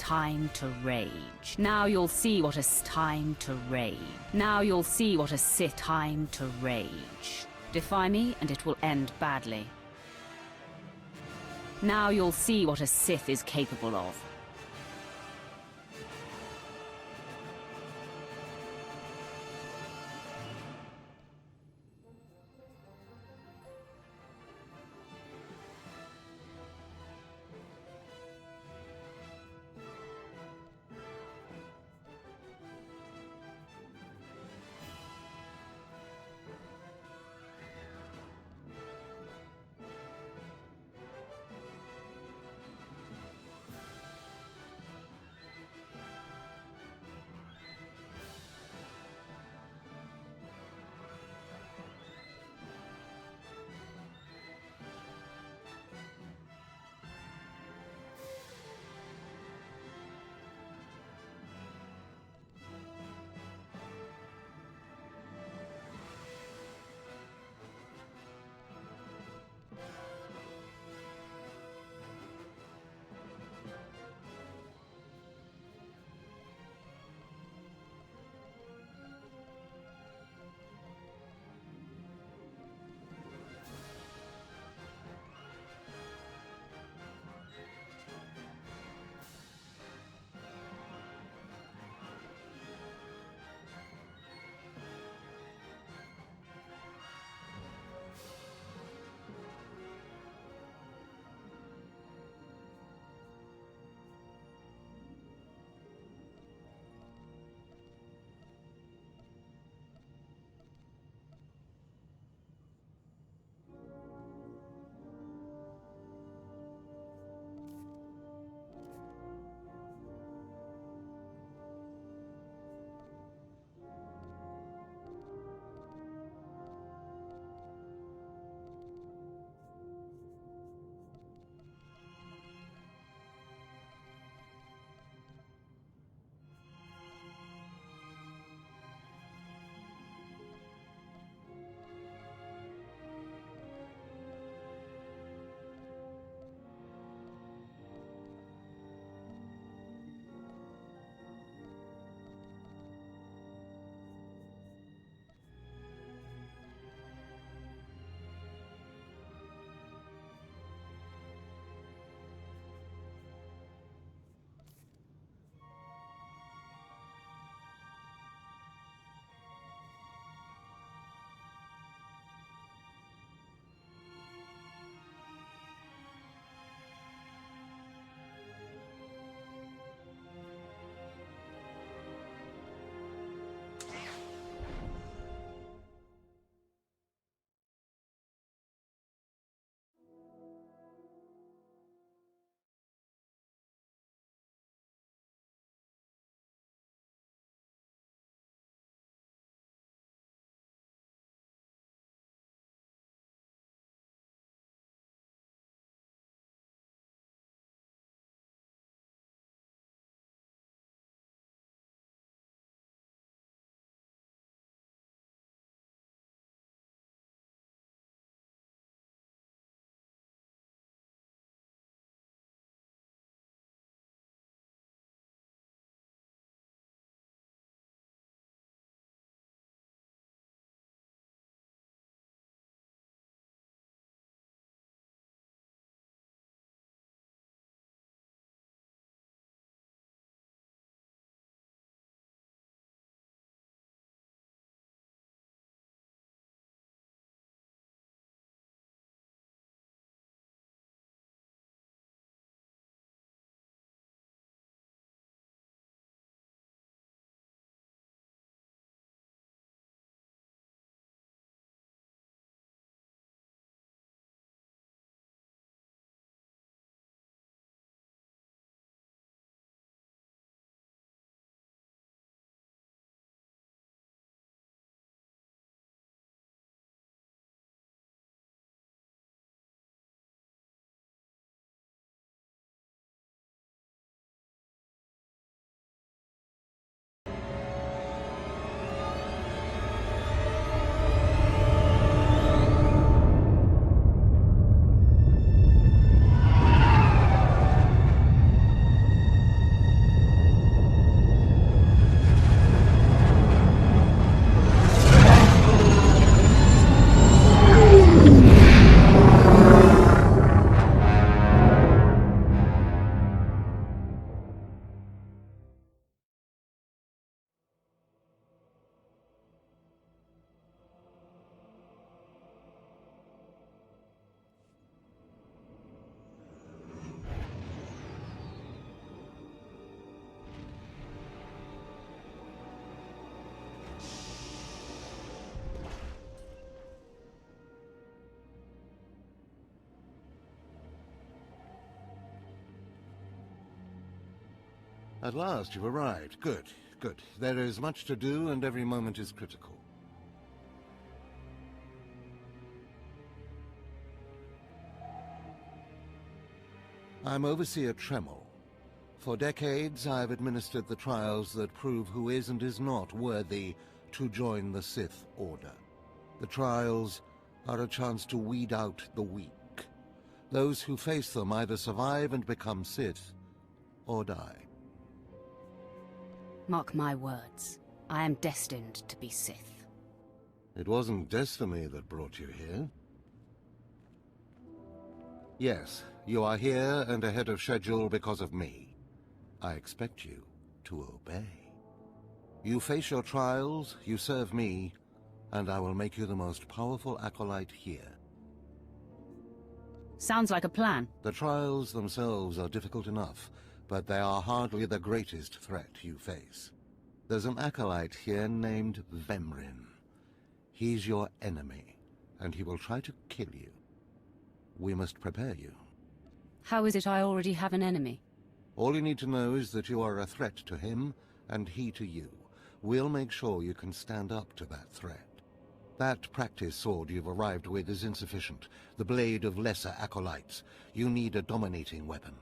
time to rage. Now you'll see what a time to rage. Now you'll see what a Sith time to rage. Defy me and it will end badly. Now you'll see what a Sith is capable of. At last you've arrived. Good, good. There is much to do and every moment is critical. I'm Overseer Tremel. For decades, I've administered the trials that prove who is and is not worthy to join the Sith Order. The trials are a chance to weed out the weak. Those who face them either survive and become Sith, or die. Mark my words. I am destined to be Sith. It wasn't destiny that brought you here. Yes, you are here and ahead of schedule because of me. I expect you to obey. You face your trials, you serve me, and I will make you the most powerful acolyte here. Sounds like a plan. The trials themselves are difficult enough, but they are hardly the greatest threat you face. There's an acolyte here named Vemrin. He's your enemy, and he will try to kill you. We must prepare you. How is it I already have an enemy? All you need to know is that you are a threat to him, and he to you. We'll make sure you can stand up to that threat. That practice sword you've arrived with is insufficient. The blade of lesser acolytes. You need a dominating weapon.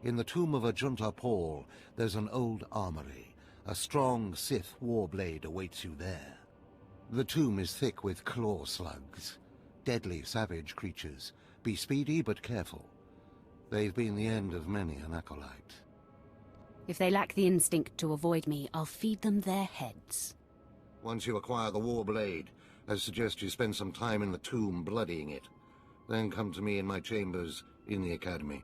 In the tomb of Ajunta Paul, there's an old armory. A strong Sith warblade awaits you there. The tomb is thick with claw slugs. Deadly, savage creatures. Be speedy but careful. They've been the end of many an acolyte. If they lack the instinct to avoid me, I'll feed them their heads. Once you acquire the warblade, I suggest you spend some time in the tomb bloodying it. Then come to me in my chambers in the academy.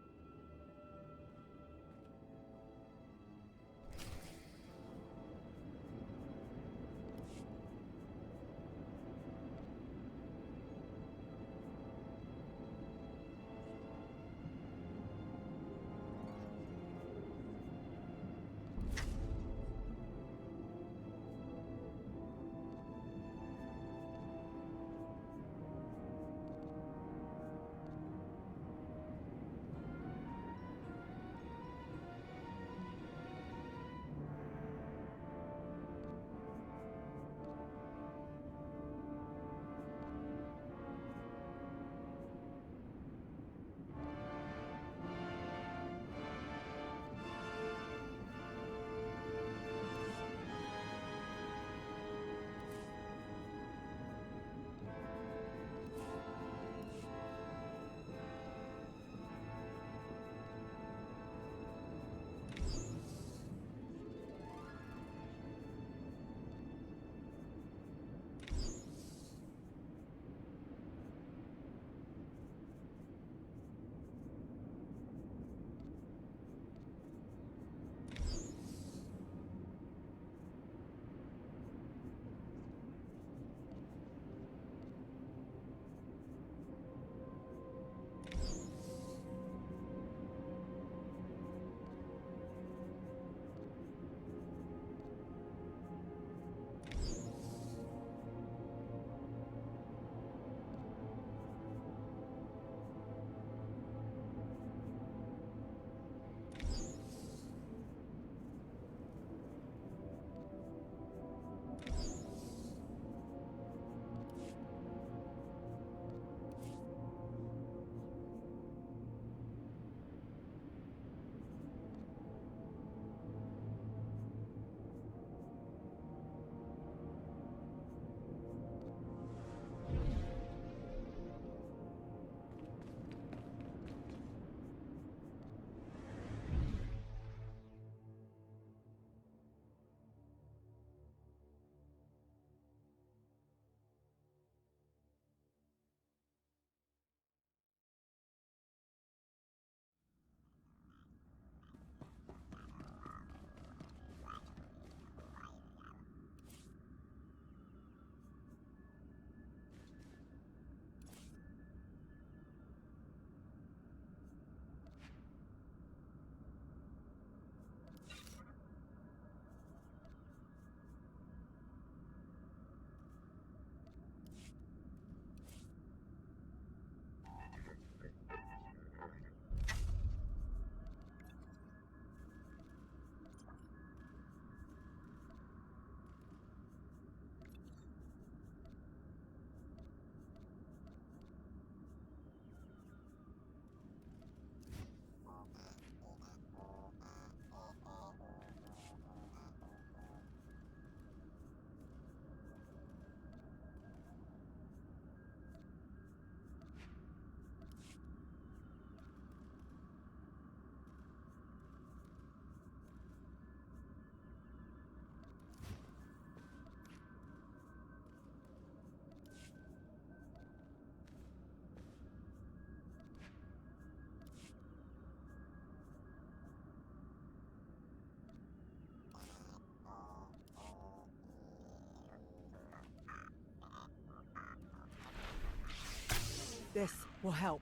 This will help.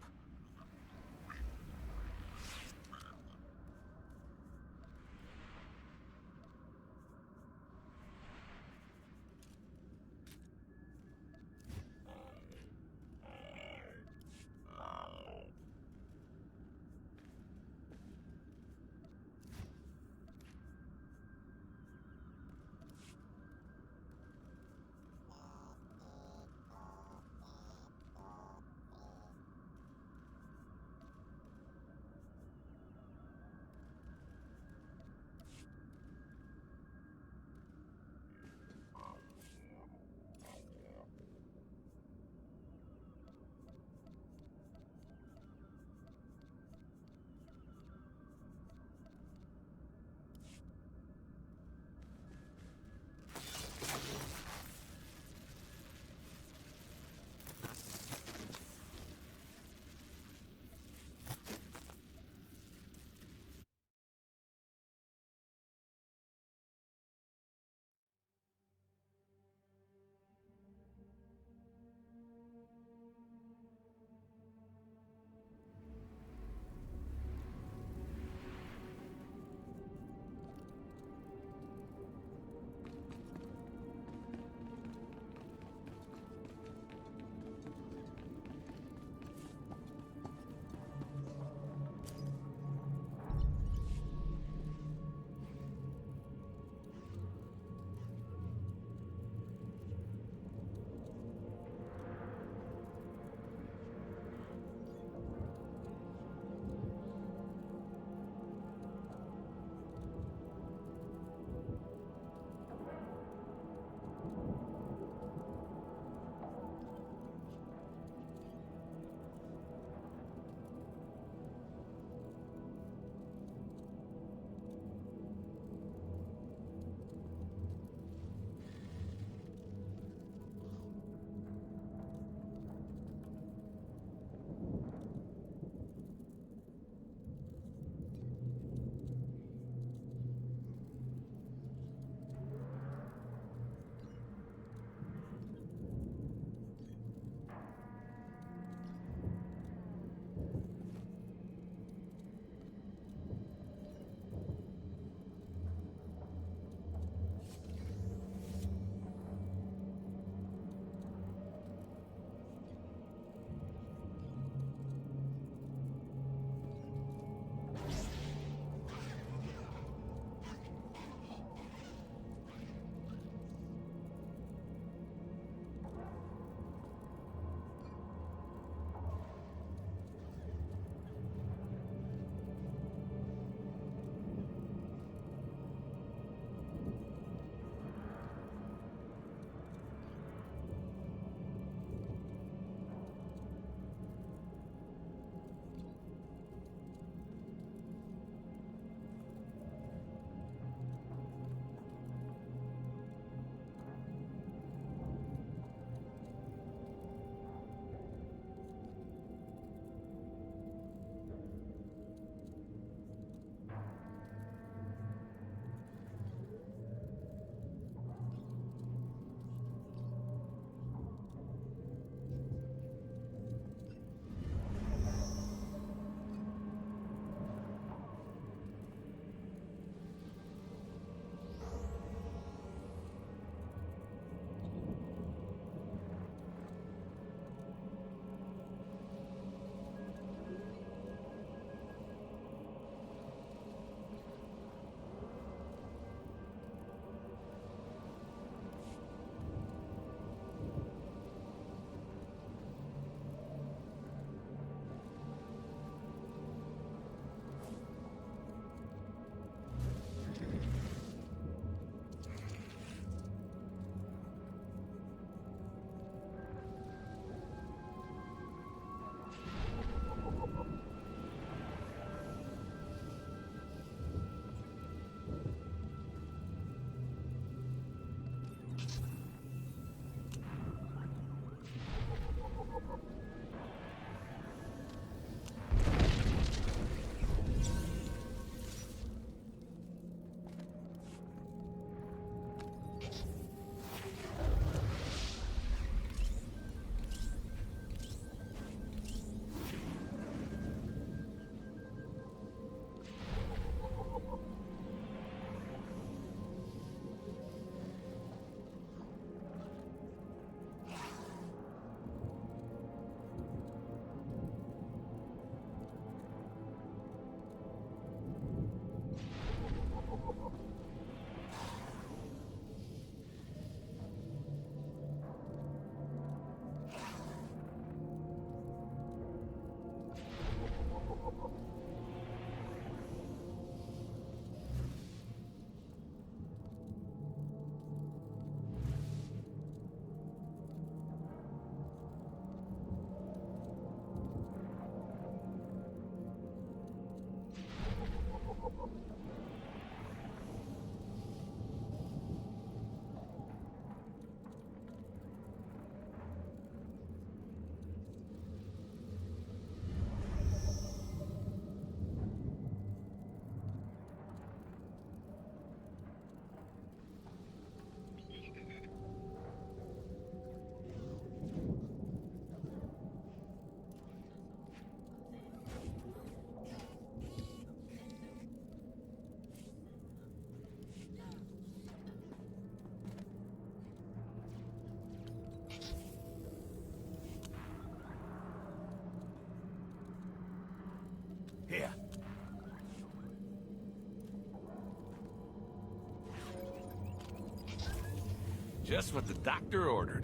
Just what the doctor ordered.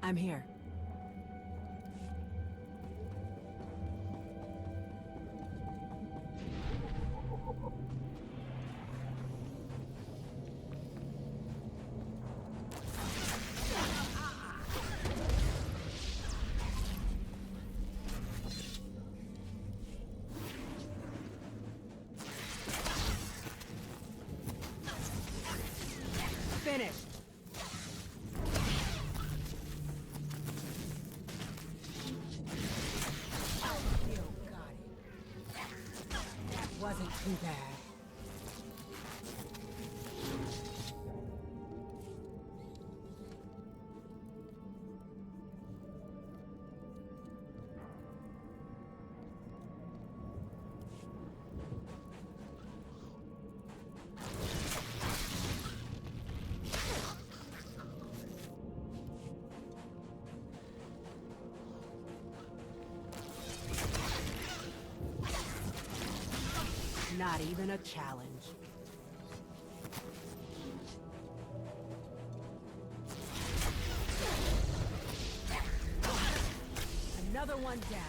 I'm here. Finished. Wasn't too bad. Not even a challenge. Another one down.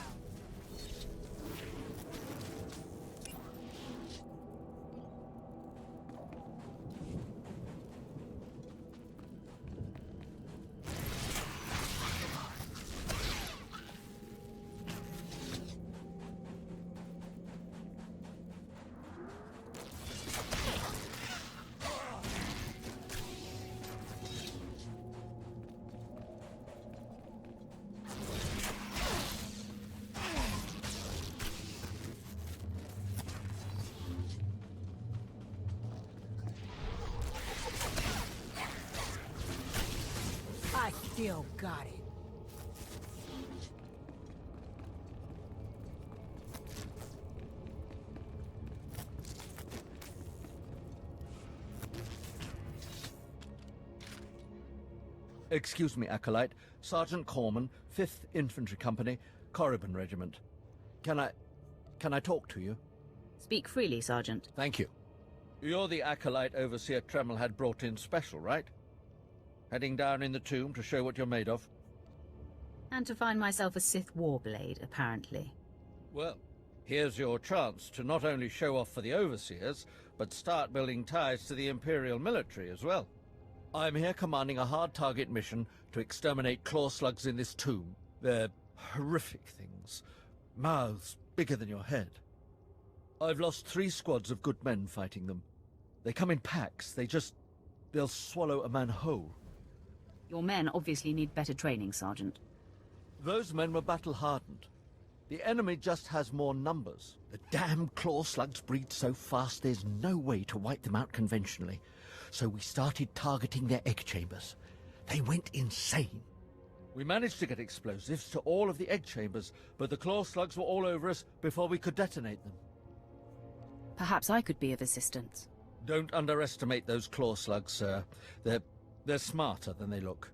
I still got it. Excuse me, Acolyte. Sergeant Corman, 5th Infantry Company, Korriban Regiment. Can I talk to you? Speak freely, Sergeant. Thank you. You're the Acolyte Overseer Tremel had brought in special, right? Heading down in the tomb to show what you're made of? And to find myself a Sith warblade, apparently. Well, here's your chance to not only show off for the Overseers, but start building ties to the Imperial military as well. I'm here commanding a hard target mission to exterminate claw slugs in this tomb. They're horrific things. Mouths bigger than your head. I've lost 3 squads of good men fighting them. They come in packs. They'll swallow a man whole. Your men obviously need better training, Sergeant. Those men were battle-hardened. The enemy just has more numbers. The damn claw slugs breed so fast there's no way to wipe them out conventionally. So we started targeting their egg chambers. They went insane. We managed to get explosives to all of the egg chambers, but the claw slugs were all over us before we could detonate them. Perhaps I could be of assistance. Don't underestimate those claw slugs, sir. They're smarter than they look.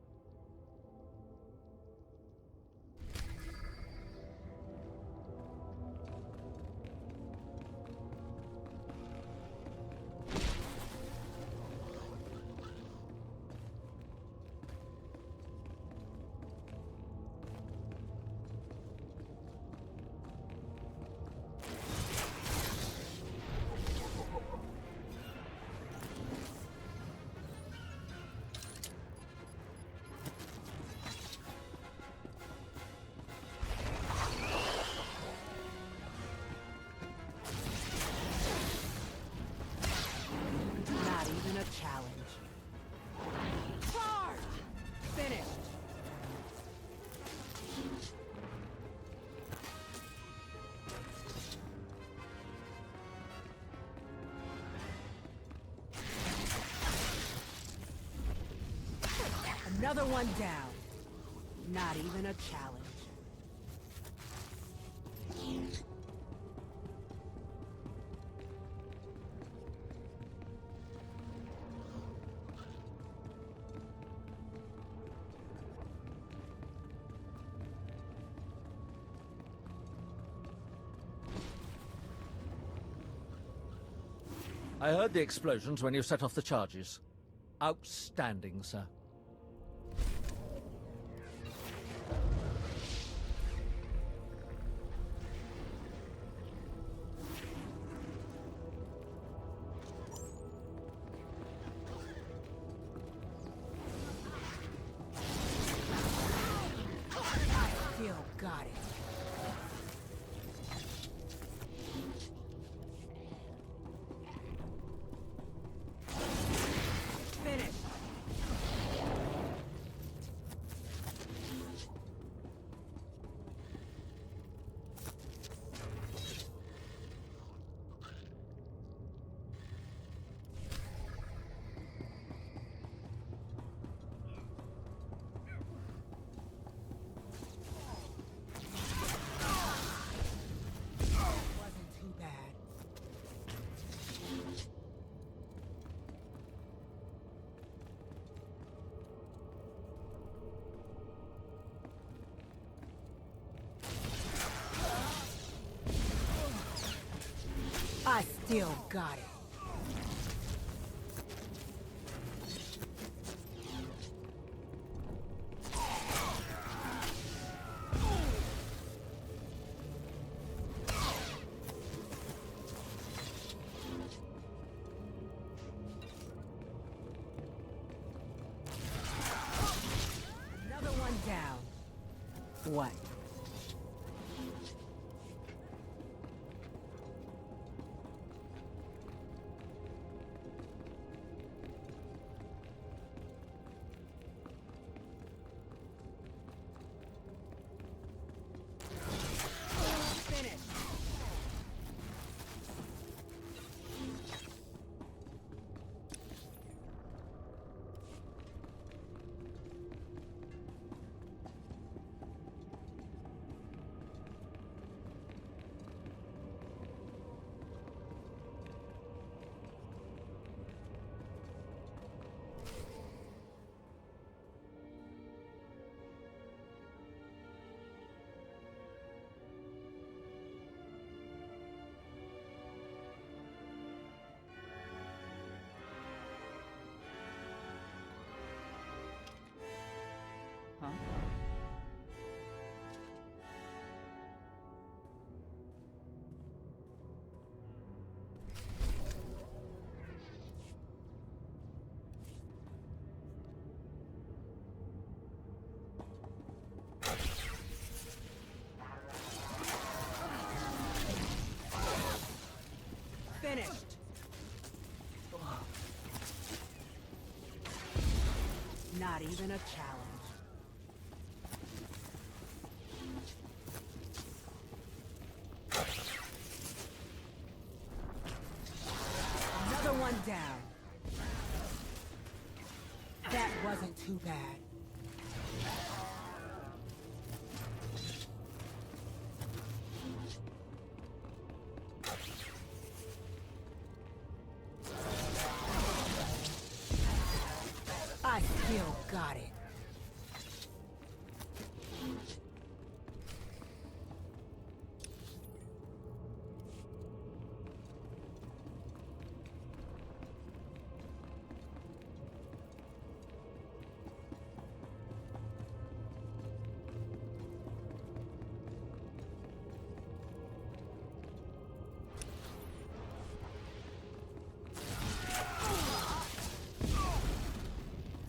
Another one down. Not even a challenge. I heard the explosions when you set off the charges. Outstanding, sir. Still got it. Finish. Wasn't too bad. I still got it. Another one down. What? Finish. Huh? Finished. Not even a challenge. Another one down. That wasn't too bad. I still got it.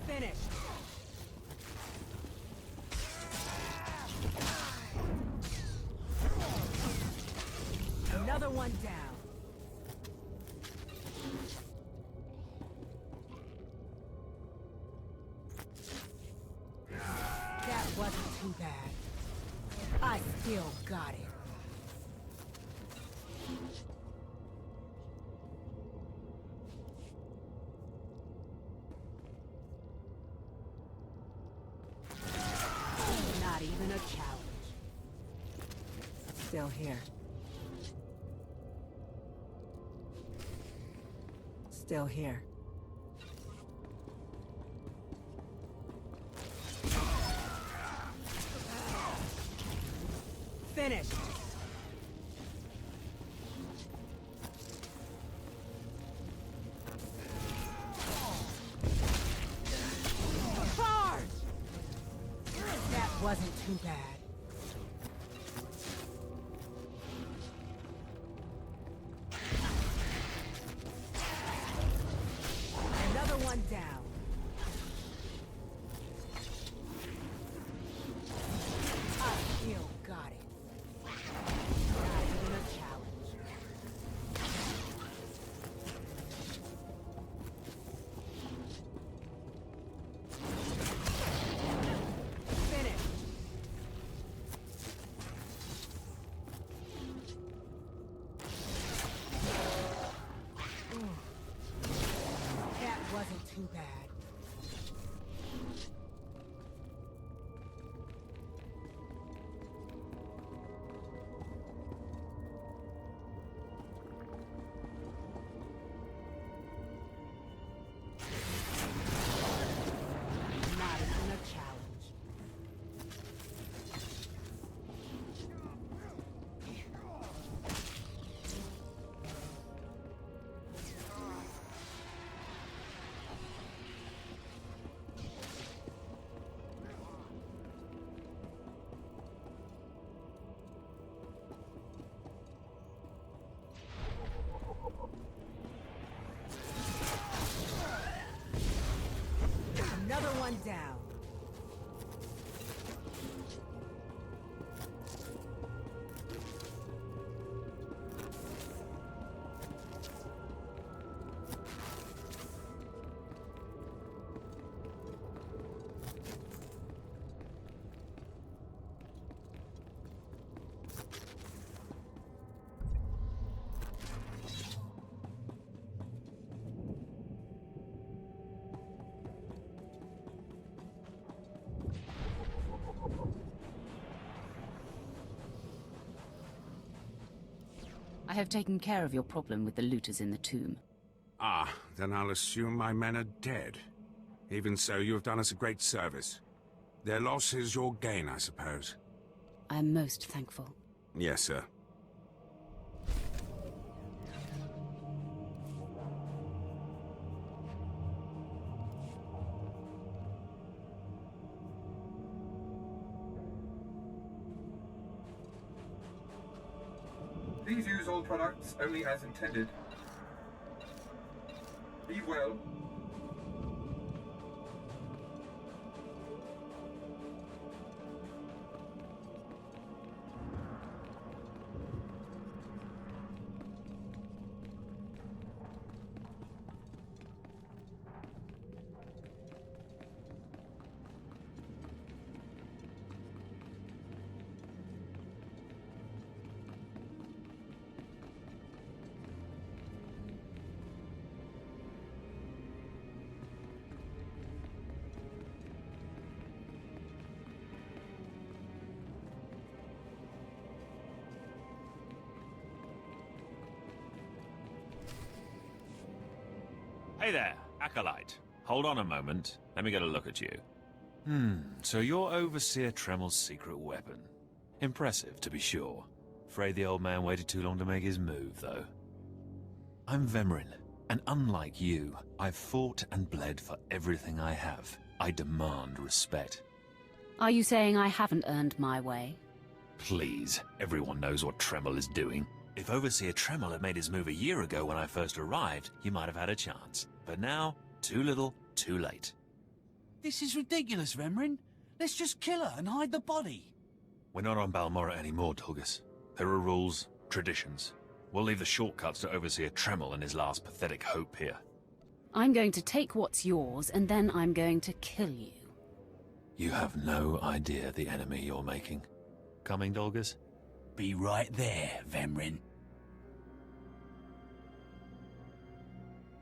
Finished. Another one down. That wasn't too bad. I still got it. Still here. Still here. Finished. Charge! That wasn't too bad. Another one down. I still got it. Not even a challenge. Finished. That wasn't too bad. Not even a challenge. Another one down. I have taken care of your problem with the looters in the tomb. Ah, then I'll assume my men are dead. Even so, you have done us a great service. Their loss is your gain, I suppose. I am most thankful. Yes, sir. Please use all products only as intended. Be well. Hey there, Acolyte. Hold on a moment. Let me get a look at you. So you're Overseer Tremel's secret weapon. Impressive, to be sure. Afraid the old man waited too long to make his move, though. I'm Vemrin, and unlike you, I've fought and bled for everything I have. I demand respect. Are you saying I haven't earned my way? Please, everyone knows what Tremel is doing. If Overseer Tremel had made his move a year ago when I first arrived, you might have had a chance. But now, too little, too late. This is ridiculous, Vemrin. Let's just kill her and hide the body. We're not on Balmorra anymore, Tulgus. There are rules, traditions. We'll leave the shortcuts to Overseer Tremel and his last pathetic hope here. I'm going to take what's yours, and then I'm going to kill you. You have no idea the enemy you're making. Coming, Dolgus? Be right there, Vemrin.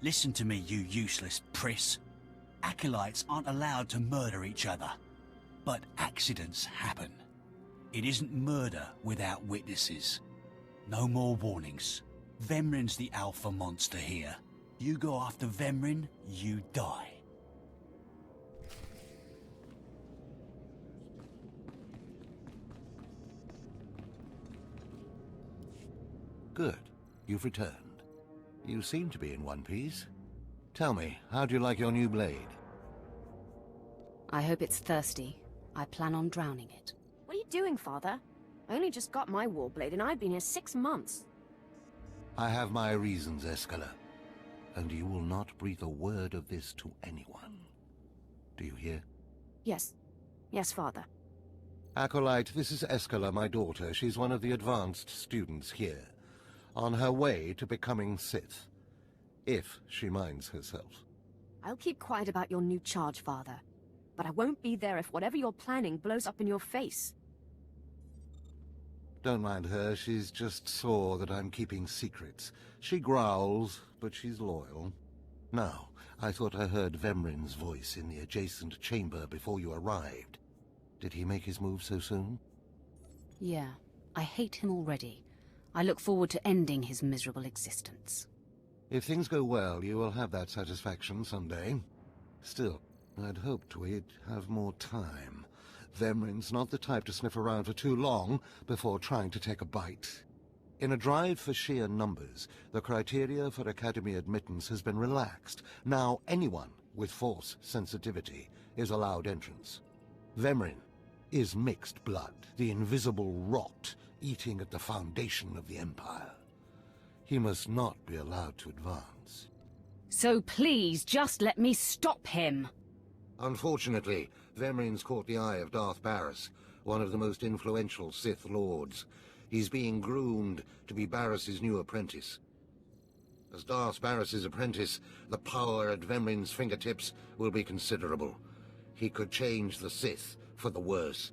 Listen to me, you useless priss. Acolytes aren't allowed to murder each other. But accidents happen. It isn't murder without witnesses. No more warnings. Vemrin's the alpha monster here. You go after Vemrin, you die. Good. You've returned. You seem to be in one piece. Tell me, how do you like your new blade? I hope it's thirsty. I plan on drowning it. What are you doing, Father? I only just got my warblade and I've been here 6 months. I have my reasons, Escala. And you will not breathe a word of this to anyone. Do you hear? Yes. Yes, Father. Acolyte, this is Escala, my daughter. She's one of the advanced students here. On her way to becoming Sith. If she minds herself. I'll keep quiet about your new charge, Father. But I won't be there if whatever you're planning blows up in your face. Don't mind her, she's just sore that I'm keeping secrets. She growls, but she's loyal. Now, I thought I heard Vemrin's voice in the adjacent chamber before you arrived. Did he make his move so soon? Yeah, I hate him already. I look forward to ending his miserable existence. If things go well, you will have that satisfaction someday. Still, I'd hoped we'd have more time. Vemrin's not the type to sniff around for too long before trying to take a bite. In a drive for sheer numbers, the criteria for Academy admittance has been relaxed. Now anyone with Force sensitivity is allowed entrance. Vemrin is mixed blood, the invisible rot eating at the foundation of the Empire. He must not be allowed to advance. So please, just let me stop him! Unfortunately, Vemrin's caught the eye of Darth Barris, one of the most influential Sith Lords. He's being groomed to be Barris's new apprentice. As Darth Barris's apprentice, the power at Vemrin's fingertips will be considerable. He could change the Sith for the worse.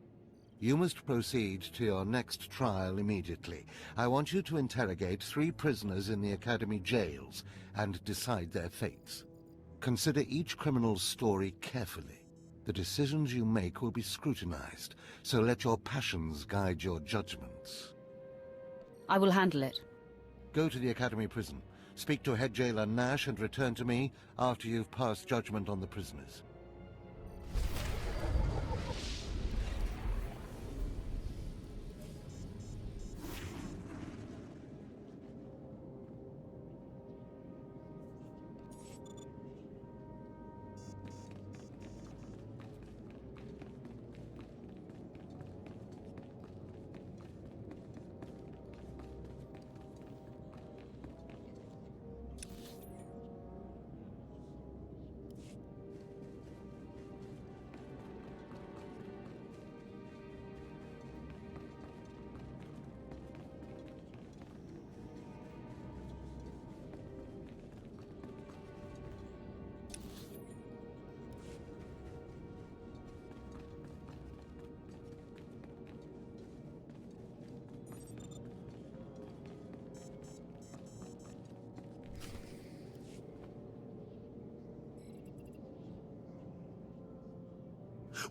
You must proceed to your next trial immediately. I want you to interrogate 3 prisoners in the Academy jails and decide their fates. Consider each criminal's story carefully. The decisions you make will be scrutinized, so let your passions guide your judgments. I will handle it. Go to the Academy prison. Speak to head jailer Nash and return to me after you've passed judgment on the prisoners.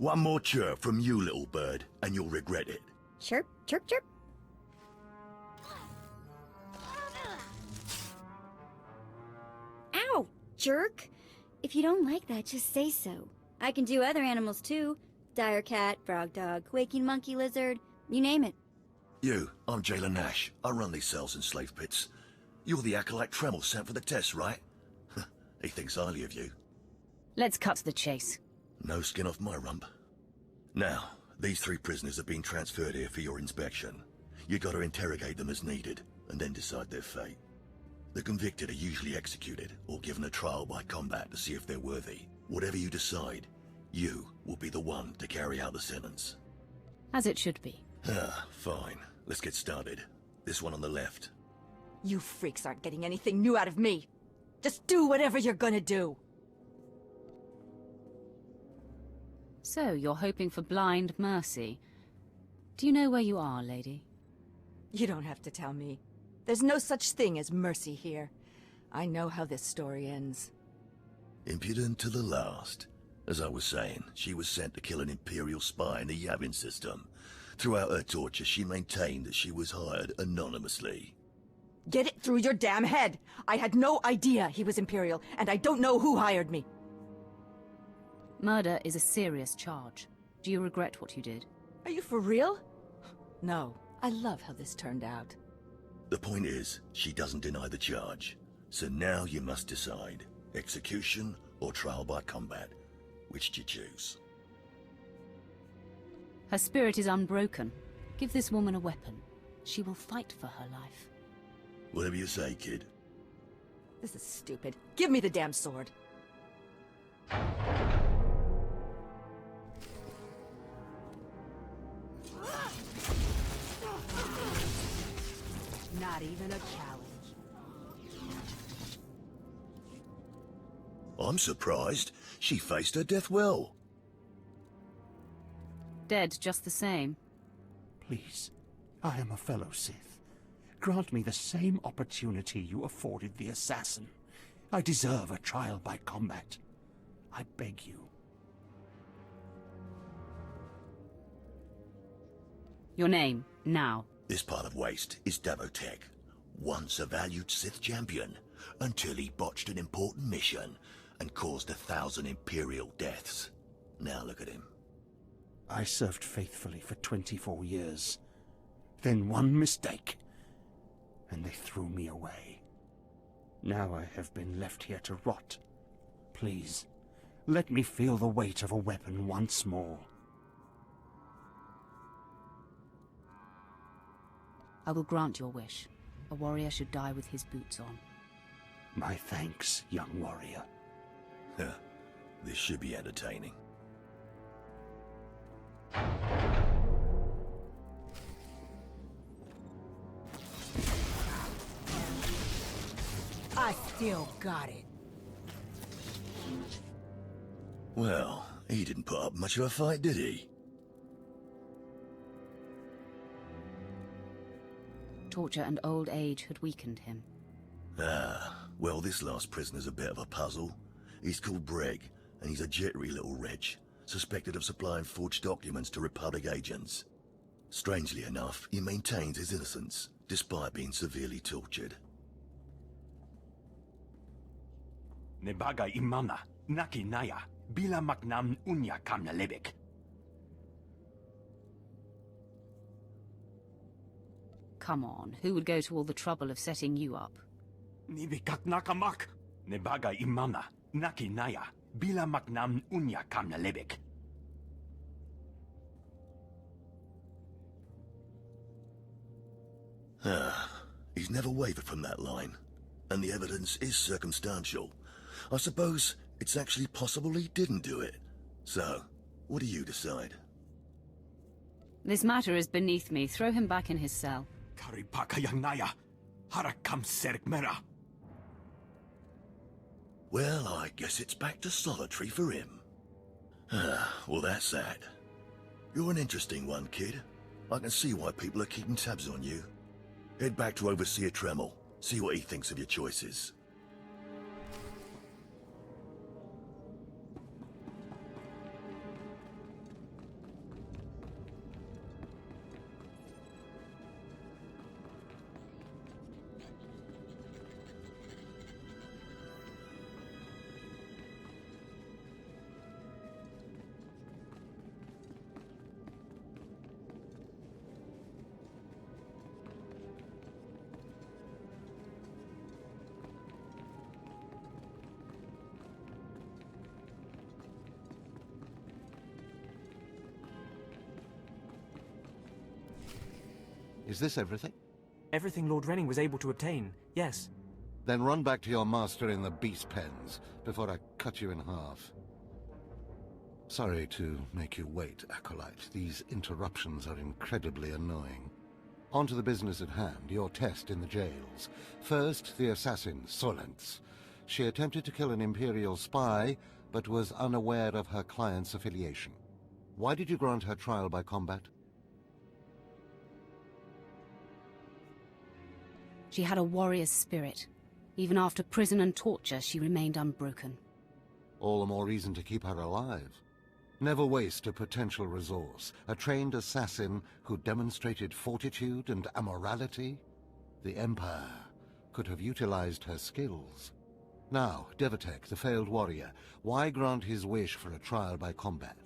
One more chirp from you, little bird, and you'll regret it. Chirp, chirp, chirp. Ow, jerk. If you don't like that, just say so. I can do other animals too. Dire cat, frog dog, quaking monkey lizard, you name it. You, I'm Jailer Nash. I run these cells and slave pits. You're the acolyte Tremel sent for the test, right? He thinks highly of you. Let's cut to the chase. No skin off my rump. Now, these 3 prisoners have been transferred here for your inspection. You gotta interrogate them as needed, and then decide their fate. The convicted are usually executed, or given a trial by combat to see if they're worthy. Whatever you decide, you will be the one to carry out the sentence. As it should be. Fine. Let's get started. This one on the left. You freaks aren't getting anything new out of me. Just do whatever you're gonna do. So, you're hoping for blind mercy. Do you know where you are, lady? You don't have to tell me. There's no such thing as mercy here. I know how this story ends. Impudent to the last. As I was saying, she was sent to kill an Imperial spy in the Yavin system. Throughout her torture, she maintained that she was hired anonymously. Get it through your damn head! I had no idea he was Imperial, and I don't know who hired me. Murder is a serious charge. Do you regret what you did? Are you for real? No. I love how this turned out. The point is, she doesn't deny the charge. So now you must decide. Execution or trial by combat. Which do you choose? Her spirit is unbroken. Give this woman a weapon. She will fight for her life. Whatever you say, kid. This is stupid. Give me the damn sword. Not even a challenge. I'm surprised. She faced her death well. Dead just the same. Please, I am a fellow Sith. Grant me the same opportunity you afforded the assassin. I deserve a trial by combat. I beg you. Your name, now. This part of Waste is Davotech, once a valued Sith champion, until he botched an important mission and caused 1,000 Imperial deaths. Now look at him. I served faithfully for 24 years. Then one mistake, and they threw me away. Now I have been left here to rot. Please, let me feel the weight of a weapon once more. I will grant your wish. A warrior should die with his boots on. My thanks, young warrior. This should be entertaining. I still got it. Well, he didn't put up much of a fight, did he? Torture and old age had weakened him. Well, this last prisoner's a bit of a puzzle. He's called Breg, and he's a jittery little wretch, suspected of supplying forged documents to Republic agents. Strangely enough, he maintains his innocence, despite being severely tortured. Nebaga imana, naki naya, bila maknam unya kamna lebek. Come on, who would go to all the trouble of setting you up? Nibikak nakamak, nebaga imana, naki naya, bila maknam unya kamna lebek. He's never wavered from that line, and the evidence is circumstantial. I suppose it's actually possible he didn't do it. So, what do you decide? This matter is beneath me. Throw him back in his cell. Karipaka yang naya, harakam serik mera. Well, I guess it's back to solitary for him. Well, that's that. You're an interesting one, kid. I can see why people are keeping tabs on you. Head back to Overseer Tremel. See what he thinks of your choices. Is this everything? Everything Lord Renning was able to obtain, yes. Then run back to your master in the beast pens, before I cut you in half. Sorry to make you wait, Acolyte. These interruptions are incredibly annoying. On to the business at hand, your test in the jails. First, the assassin, Solence. She attempted to kill an Imperial spy, but was unaware of her client's affiliation. Why did you grant her trial by combat? She had a warrior's spirit. Even after prison and torture, she remained unbroken. All the more reason to keep her alive. Never waste a potential resource. A trained assassin who demonstrated fortitude and amorality? The Empire could have utilized her skills. Now, Devatek, the failed warrior, why grant his wish for a trial by combat?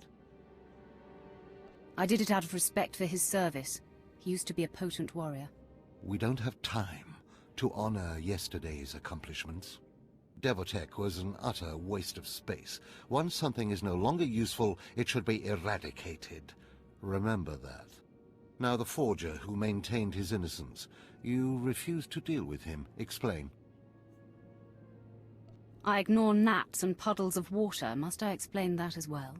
I did it out of respect for his service. He used to be a potent warrior. We don't have time to honor yesterday's accomplishments. Devatek was an utter waste of space. Once something is no longer useful, it should be eradicated. Remember that. Now the forger who maintained his innocence. You refused to deal with him. Explain. I ignore gnats and puddles of water. Must I explain that as well?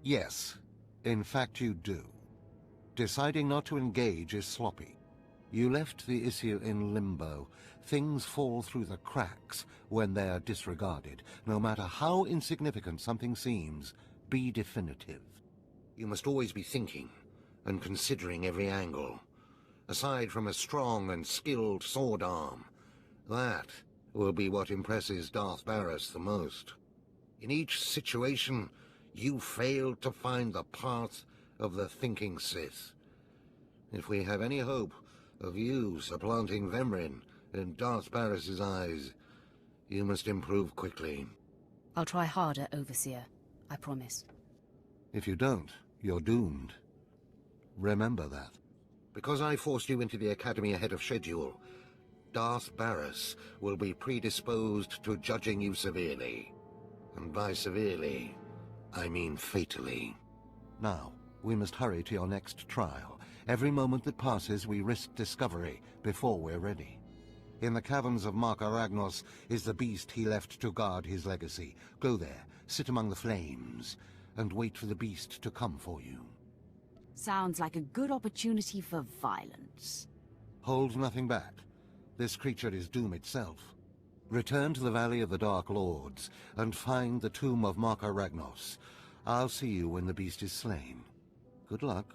Yes. In fact, you do. Deciding not to engage is sloppy. You left the issue in limbo. Things fall through the cracks when they are disregarded. No matter how insignificant something seems, be definitive. You must always be thinking and considering every angle. Aside from a strong and skilled sword arm, that will be what impresses Darth Barris the most. In each situation, you failed to find the path of the thinking Sith. If we have any hope of you supplanting Vemrin in Darth Barris's eyes, you must improve quickly. I'll try harder, Overseer. I promise. If you don't, you're doomed. Remember that. Because I forced you into the Academy ahead of schedule, Darth Barris will be predisposed to judging you severely. And by severely, I mean fatally. Now, we must hurry to your next trial. Every moment that passes, we risk discovery before we're ready. In the caverns of Mark Aragnos is the beast he left to guard his legacy. Go there, sit among the flames, and wait for the beast to come for you. Sounds like a good opportunity for violence. Hold nothing back. This creature is doom itself. Return to the Valley of the Dark Lords, and find the tomb of Mark Aragnos. I'll see you when the beast is slain. Good luck.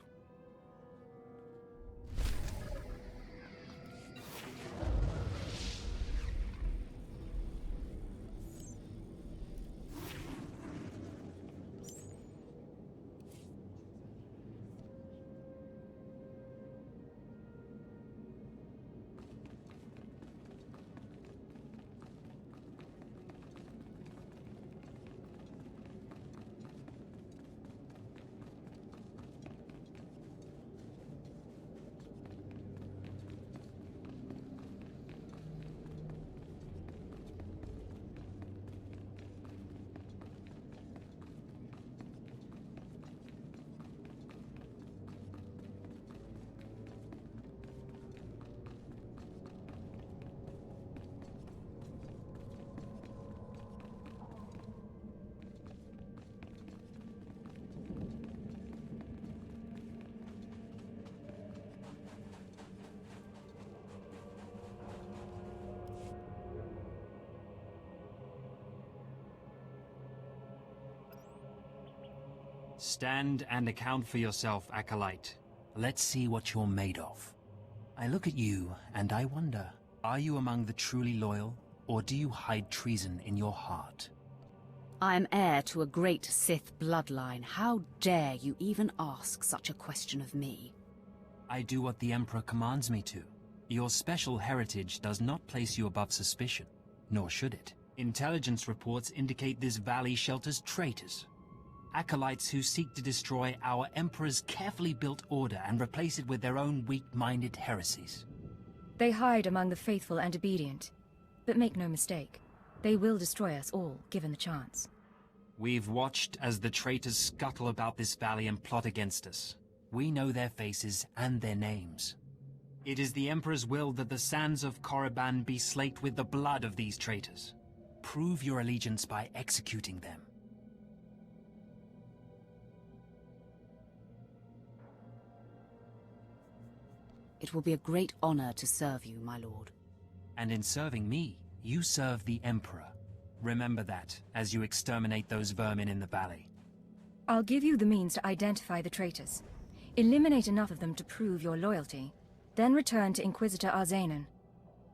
Stand and account for yourself, Acolyte. Let's see what you're made of. I look at you, and I wonder, are you among the truly loyal, or do you hide treason in your heart? I am heir to a great Sith bloodline. How dare you even ask such a question of me? I do what the Emperor commands me to. Your special heritage does not place you above suspicion, nor should it. Intelligence reports indicate this valley shelters traitors. Acolytes who seek to destroy our Emperor's carefully built order and replace it with their own weak-minded heresies. They hide among the faithful and obedient. But make no mistake, they will destroy us all, given the chance. We've watched as the traitors scuttle about this valley and plot against us. We know their faces and their names. It is the Emperor's will that the sands of Korriban be slaked with the blood of these traitors. Prove your allegiance by executing them. It will be a great honor to serve you, my lord. And in serving me, you serve the Emperor. Remember that, as you exterminate those vermin in the valley. I'll give you the means to identify the traitors. Eliminate enough of them to prove your loyalty. Then return to Inquisitor Arzanan.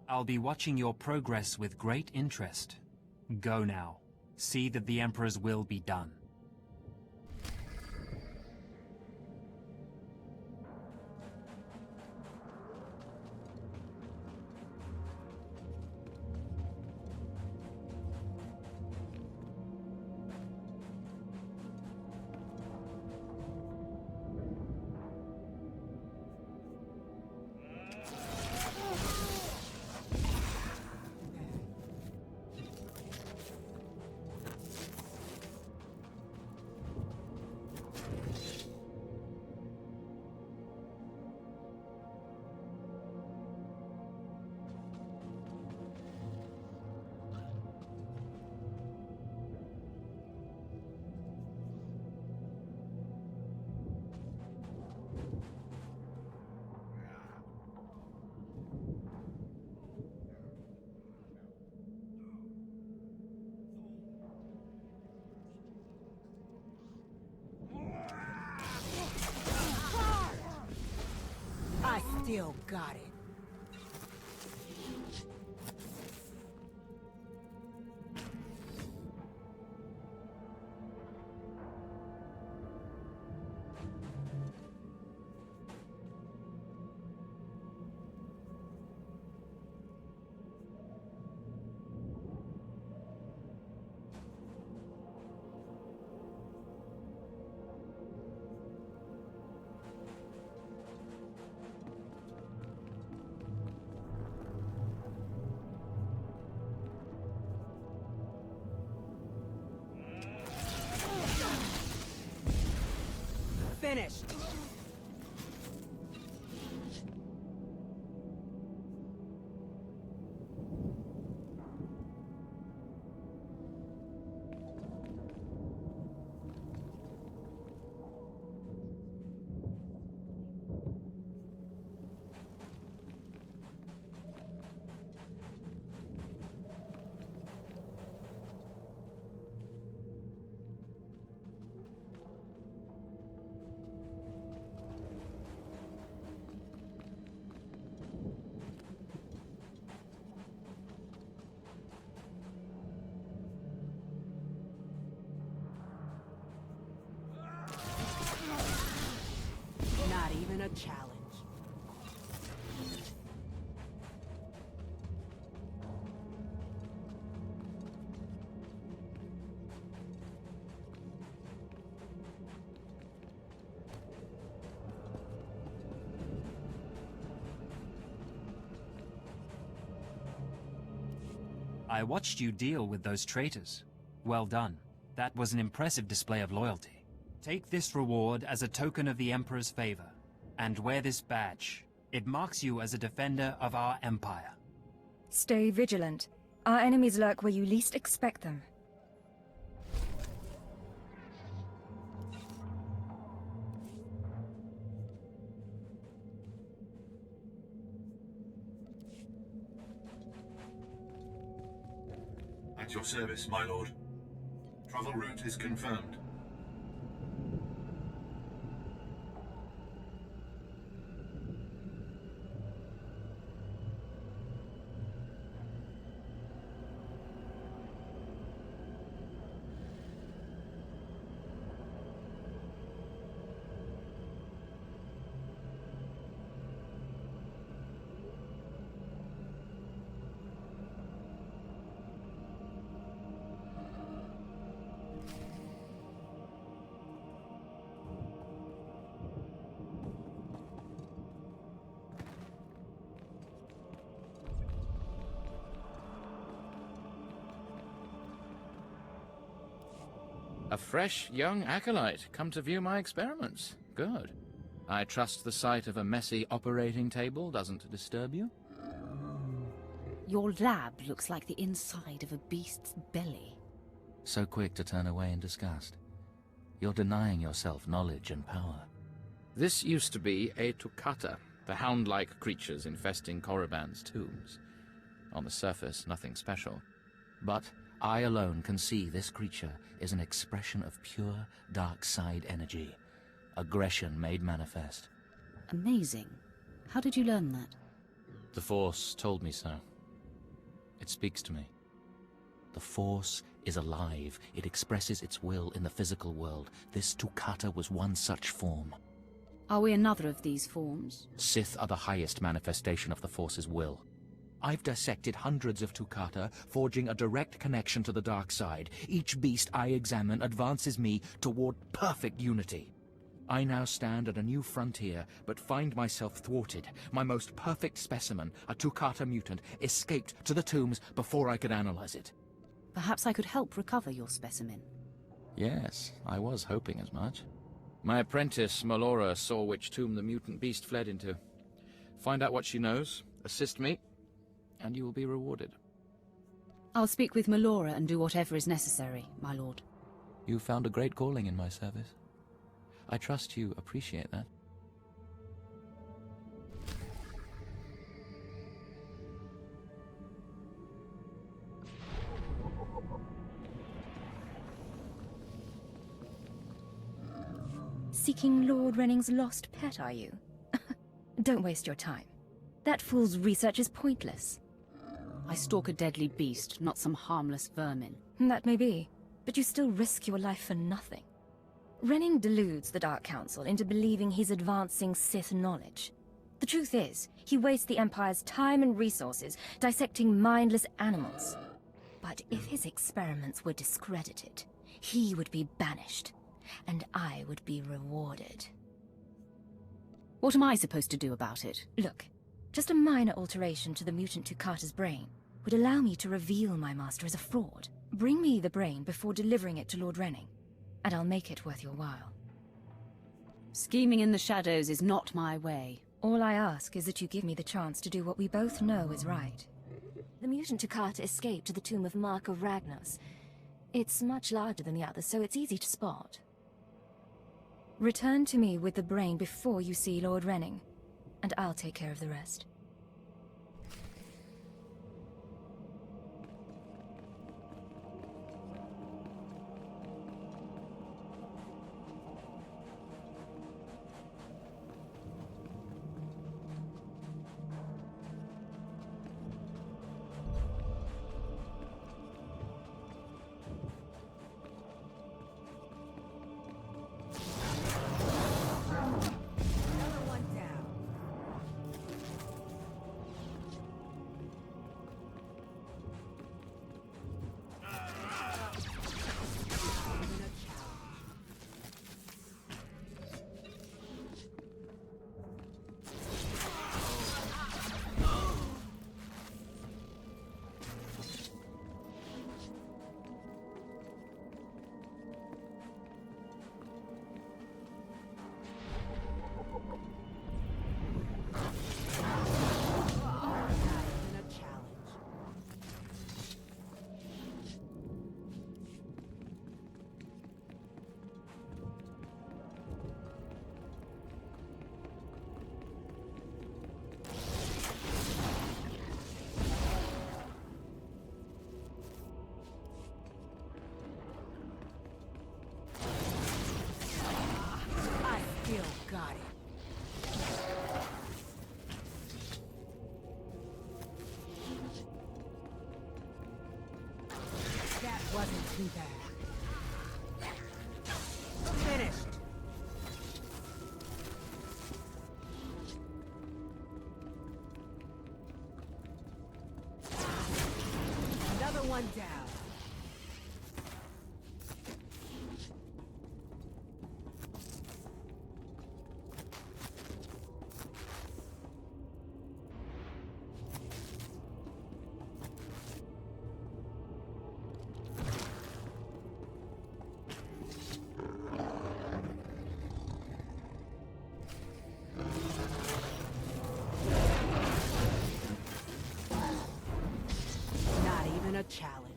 I'll be watching your progress with great interest. Go now. See that the Emperor's will be done. Still got it. Finished. Not even a challenge. I watched you deal with those traitors. Well done. That was an impressive display of loyalty. Take this reward as a token of the Emperor's favor, and wear this badge. It marks you as a defender of our empire. Stay vigilant. Our enemies lurk where you least expect them. At your service, my lord. Travel route is confirmed. A fresh, young acolyte, come to view my experiments. Good. I trust the sight of a messy operating table doesn't disturb you? Your lab looks like the inside of a beast's belly. So quick to turn away in disgust. You're denying yourself knowledge and power. This used to be a Tukata, the hound-like creatures infesting Korriban's tombs. On the surface, nothing special. But I alone can see this creature is an expression of pure dark side energy. Aggression made manifest. Amazing. How did you learn that? The Force told me so. It speaks to me. The Force is alive. It expresses its will in the physical world. This Tukata was one such form. Are we another of these forms? Sith are the highest manifestation of the Force's will. I've dissected hundreds of Tukata, forging a direct connection to the dark side. Each beast I examine advances me toward perfect unity. I now stand at a new frontier, but find myself thwarted. My most perfect specimen, a Tukata mutant, escaped to the tombs before I could analyze it. Perhaps I could help recover your specimen. Yes, I was hoping as much. My apprentice, Melora, saw which tomb the mutant beast fled into. Find out what she knows, assist me, and you will be rewarded. I'll speak with Melora and do whatever is necessary, my lord. You found a great calling in my service. I trust you appreciate that. Seeking Lord Renning's lost pet, are you? Don't waste your time. That fool's research is pointless. I stalk a deadly beast, not some harmless vermin. That may be, but you still risk your life for nothing. Renning deludes the Dark Council into believing he's advancing Sith knowledge. The truth is, he wastes the Empire's time and resources dissecting mindless animals. But if his experiments were discredited, he would be banished, and I would be rewarded. What am I supposed to do about it? Look, just a minor alteration to the mutant Tukata's brain would allow me to reveal my master as a fraud. Bring me the brain before delivering it to Lord Renning, and I'll make it worth your while. Scheming in the shadows is not my way. All I ask is that you give me the chance to do what we both know is right. The mutant Tukata escaped to the tomb of Mark of Ragnos. It's much larger than the others, so it's easy to spot. Return to me with the brain before you see Lord Renning, and I'll take care of the rest. Wasn't too bad. Finished. Another one down. A challenge.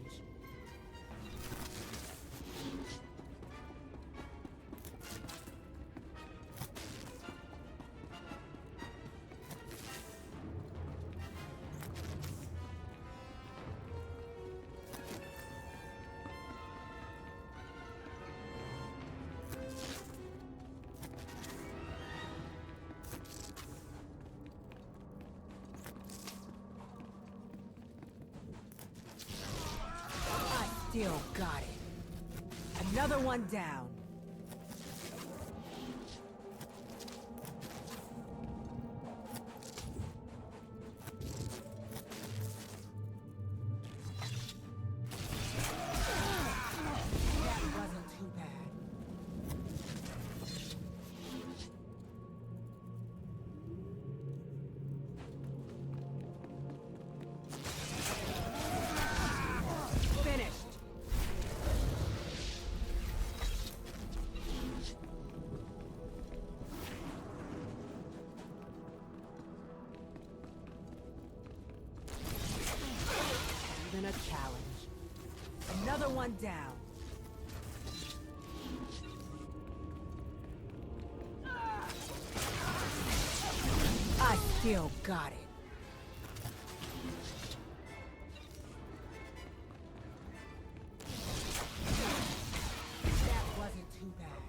Still got it. Another one down. That wasn't too bad. A challenge. Another one down. I still got it. That wasn't too bad.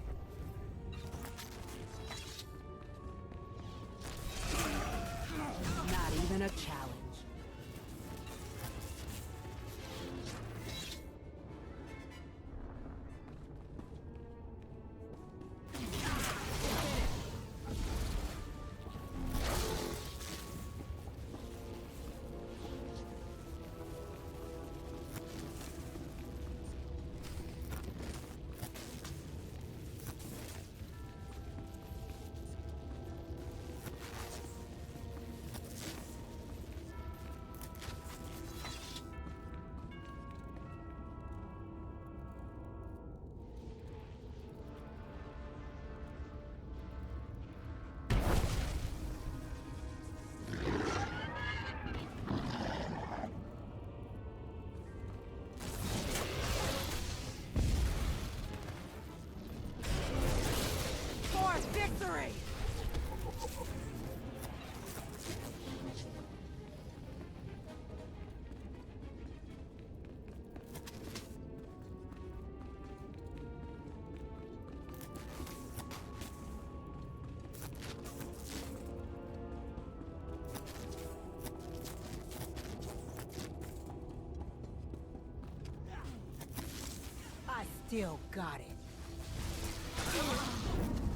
Still got it.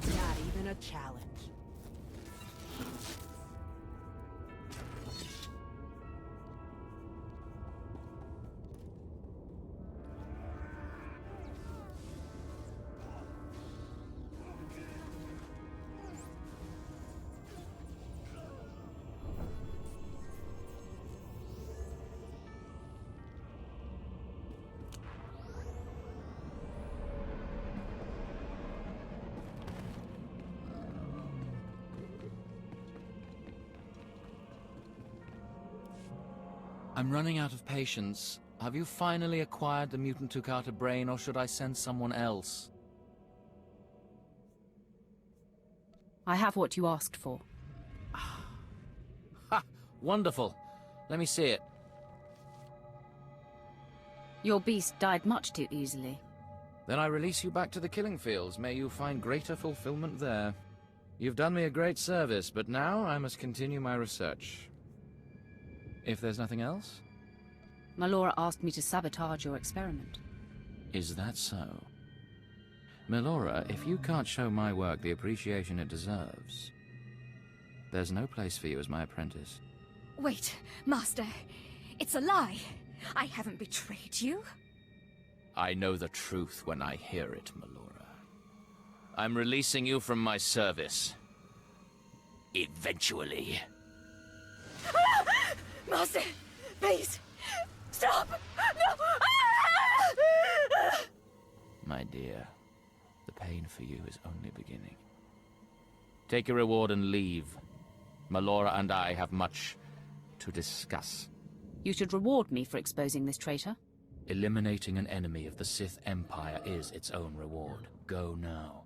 Not even a challenge. I'm running out of patience. Have you finally acquired the mutant Tukata brain, or should I send someone else? I have what you asked for. Ha! Wonderful. Let me see it. Your beast died much too easily. Then I release you back to the killing fields. May you find greater fulfillment there. You've done me a great service, but now I must continue my research. If there's nothing else? Melora asked me to sabotage your experiment. Is that so? Melora, if you can't show my work the appreciation it deserves, there's no place for you as my apprentice. Wait, Master. It's a lie. I haven't betrayed you. I know the truth when I hear it, Melora. I'm releasing you from my service. Eventually. Master, please, stop! No! My dear, the pain for you is only beginning. Take your reward and leave. Melora and I have much to discuss. You should reward me for exposing this traitor. Eliminating an enemy of the Sith Empire is its own reward. Go now.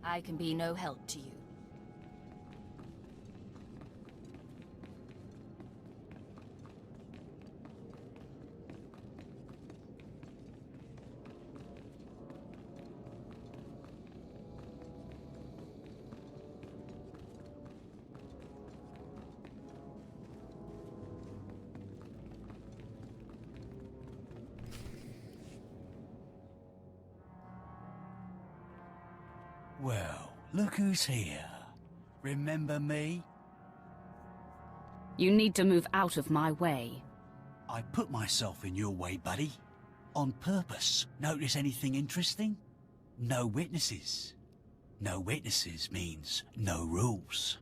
I can be no help to you. Well, look who's here. Remember me? You need to move out of my way. I put myself in your way, buddy. On purpose. Notice anything interesting? No witnesses. No witnesses means no rules.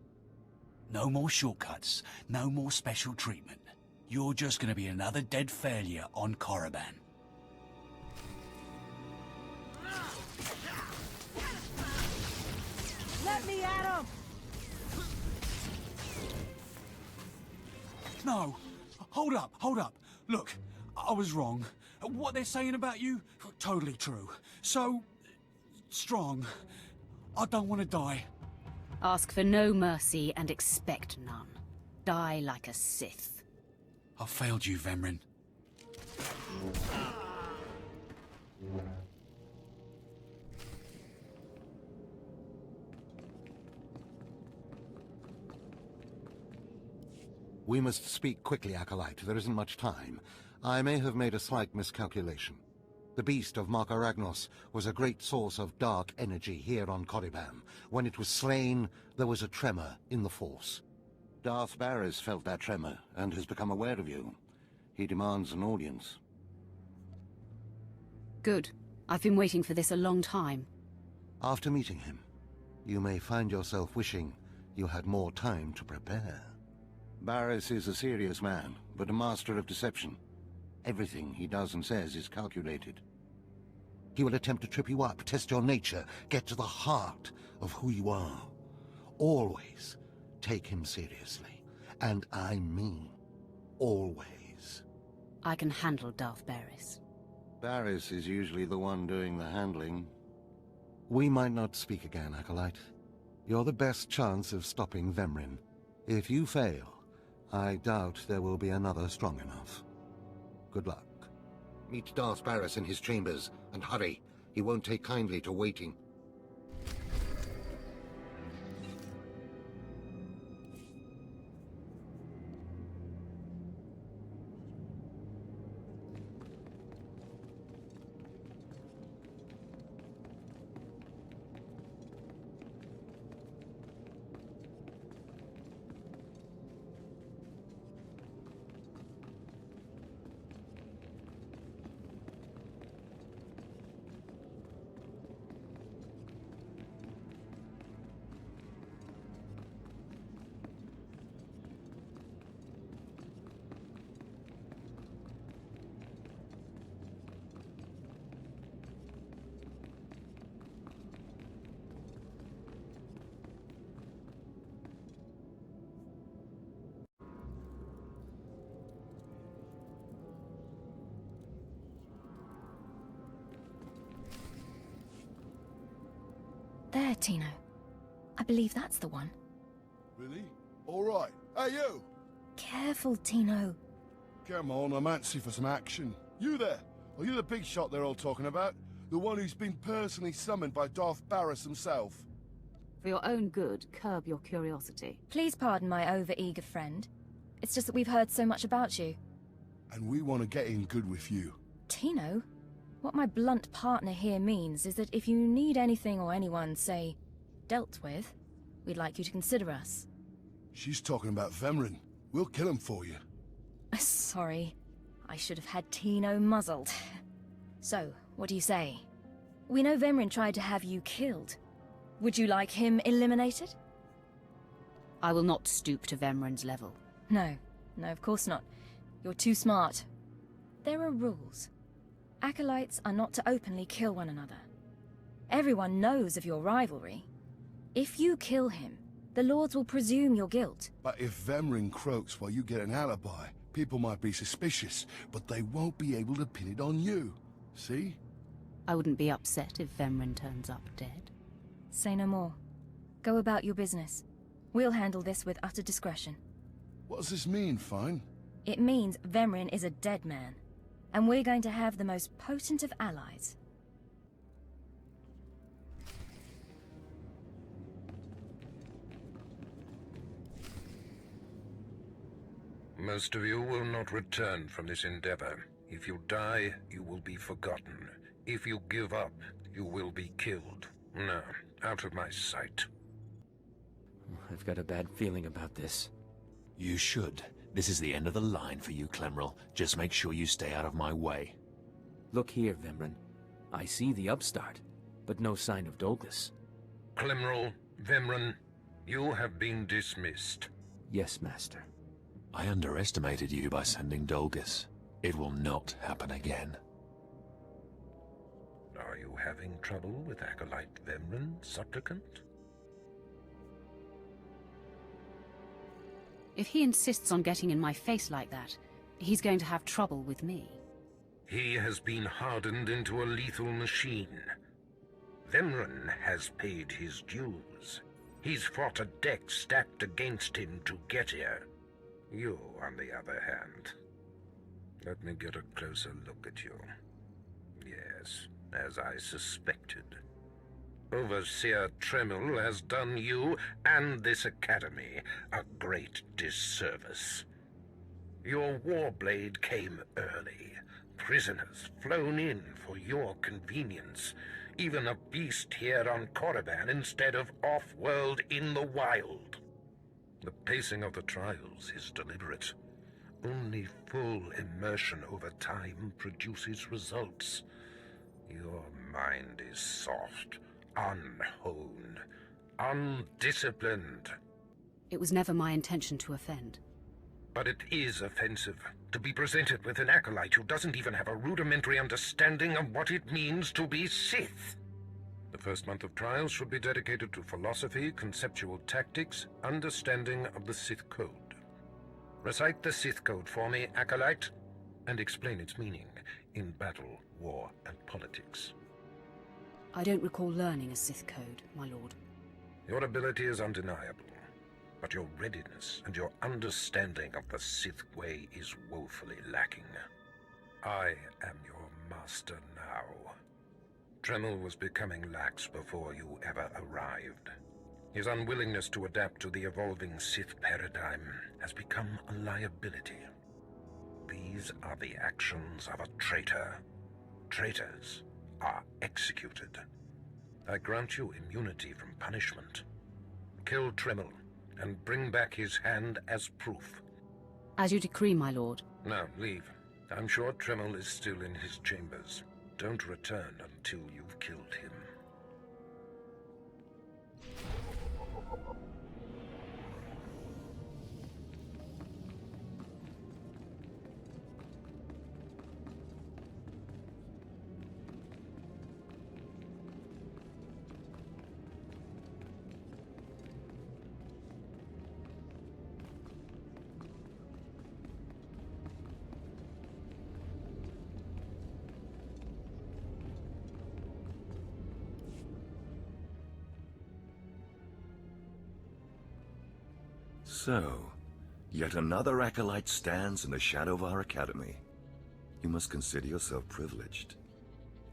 No more shortcuts. No more special treatment. You're just gonna be another dead failure on Korriban. Let me at him! No! Hold up, hold up. Look, I was wrong. What they're saying about you, totally true. So, strong. I don't want to die. Ask for no mercy and expect none. Die like a Sith. I failed you, Vemrin. We must speak quickly, Acolyte. There isn't much time. I may have made a slight miscalculation. The beast of Mark Aragnos was a great source of dark energy here on Korriban. When it was slain, there was a tremor in the Force. Darth Barris felt that tremor and has become aware of you. He demands an audience. Good. I've been waiting for this a long time. After meeting him, you may find yourself wishing you had more time to prepare. Barris is a serious man, but a master of deception. Everything he does and says is calculated. He will attempt to trip you up, test your nature, get to the heart of who you are. Always take him seriously. And I mean always. I can handle Darth Barris. Barris is usually the one doing the handling. We might not speak again, Acolyte. You're the best chance of stopping Vemrin. If you fail, I doubt there will be another strong enough. Good luck. Meet Darth Barris in his chambers, and hurry. He won't take kindly to waiting. There, Tino. I believe that's the one. Really? All right. Hey, you! Careful, Tino. Come on, I'm antsy for some action. You there? Are you the big shot they're all talking about? The one who's been personally summoned by Darth Barris himself? For your own good, curb your curiosity. Please pardon my over-eager friend. It's just that we've heard so much about you. And we want to get in good with you. Tino? What my blunt partner here means is that if you need anything or anyone, say, dealt with, we'd like you to consider us. She's talking about Vemrin. We'll kill him for you. Sorry. I should have had Tino muzzled. So, what do you say? We know Vemrin tried to have you killed. Would you like him eliminated? I will not stoop to Vemrin's level. No, of course not. You're too smart. There are rules. Acolytes are not to openly kill one another. Everyone knows of your rivalry. If you kill him, the Lords will presume your guilt. But if Vemrin croaks while you get an alibi, people might be suspicious, but they won't be able to pin it on you. See? I wouldn't be upset if Vemrin turns up dead. Say no more. Go about your business. We'll handle this with utter discretion. What does this mean, Fine? It means Vemrin is a dead man. And we're going to have the most potent of allies. Most of you will not return from this endeavor. If you die, you will be forgotten. If you give up, you will be killed. No, out of my sight. I've got a bad feeling about this. You should. This is the end of the line for you, Clemrel. Just make sure you stay out of my way. Look here, Vemrin. I see the upstart, but no sign of Dolgus. Clemrel, Vemrin, you have been dismissed. Yes, Master. I underestimated you by sending Dolgus. It will not happen again. Are you having trouble with Acolyte Vemrin, Supplicant? If he insists on getting in my face like that, he's going to have trouble with me. He has been hardened into a lethal machine. Vemrin has paid his dues. He's fought a deck stacked against him to get here. You, on the other hand. Let me get a closer look at you. Yes, as I suspected. Overseer Tremel has done you and this academy a great disservice. Your warblade came early. Prisoners flown in for your convenience. Even a beast here on Korriban instead of off-world in the wild. The pacing of the trials is deliberate. Only full immersion over time produces results. Your mind is soft, unhoned, undisciplined. It was never my intention to offend. But it is offensive to be presented with an acolyte who doesn't even have a rudimentary understanding of what it means to be Sith. The first month of trials should be dedicated to philosophy, conceptual tactics, understanding of the Sith Code. Recite the Sith Code for me, acolyte, and explain its meaning in battle, war, and politics. I don't recall learning a Sith Code, my lord. Your ability is undeniable, but your readiness and your understanding of the Sith way is woefully lacking. I am your master now. Dremel was becoming lax before you ever arrived. His unwillingness to adapt to the evolving Sith paradigm has become a liability. These are the actions of a traitor. Traitors are executed. I grant you immunity from punishment. Kill Dremel and bring back his hand as proof. As you decree, my lord. Now, leave. I'm sure Dremel is still in his chambers. Don't return until you've killed him. So, yet another acolyte stands in the shadow of our academy. You must consider yourself privileged.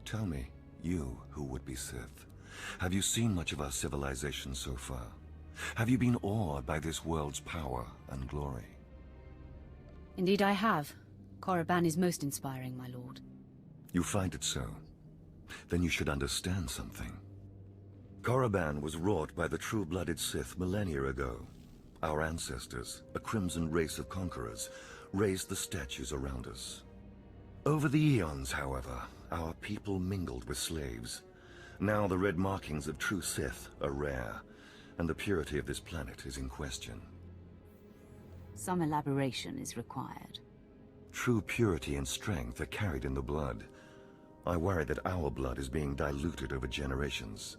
Tell me, you who would be Sith, have you seen much of our civilization so far? Have you been awed by this world's power and glory? Indeed I have. Korriban is most inspiring, my lord. You find it so? Then you should understand something. Korriban was wrought by the true-blooded Sith millennia ago. Our ancestors, a crimson race of conquerors, raised the statues around us. Over the eons, however, our people mingled with slaves. Now the red markings of true Sith are rare, and the purity of this planet is in question. Some elaboration is required. True purity and strength are carried in the blood. I worry that our blood is being diluted over generations.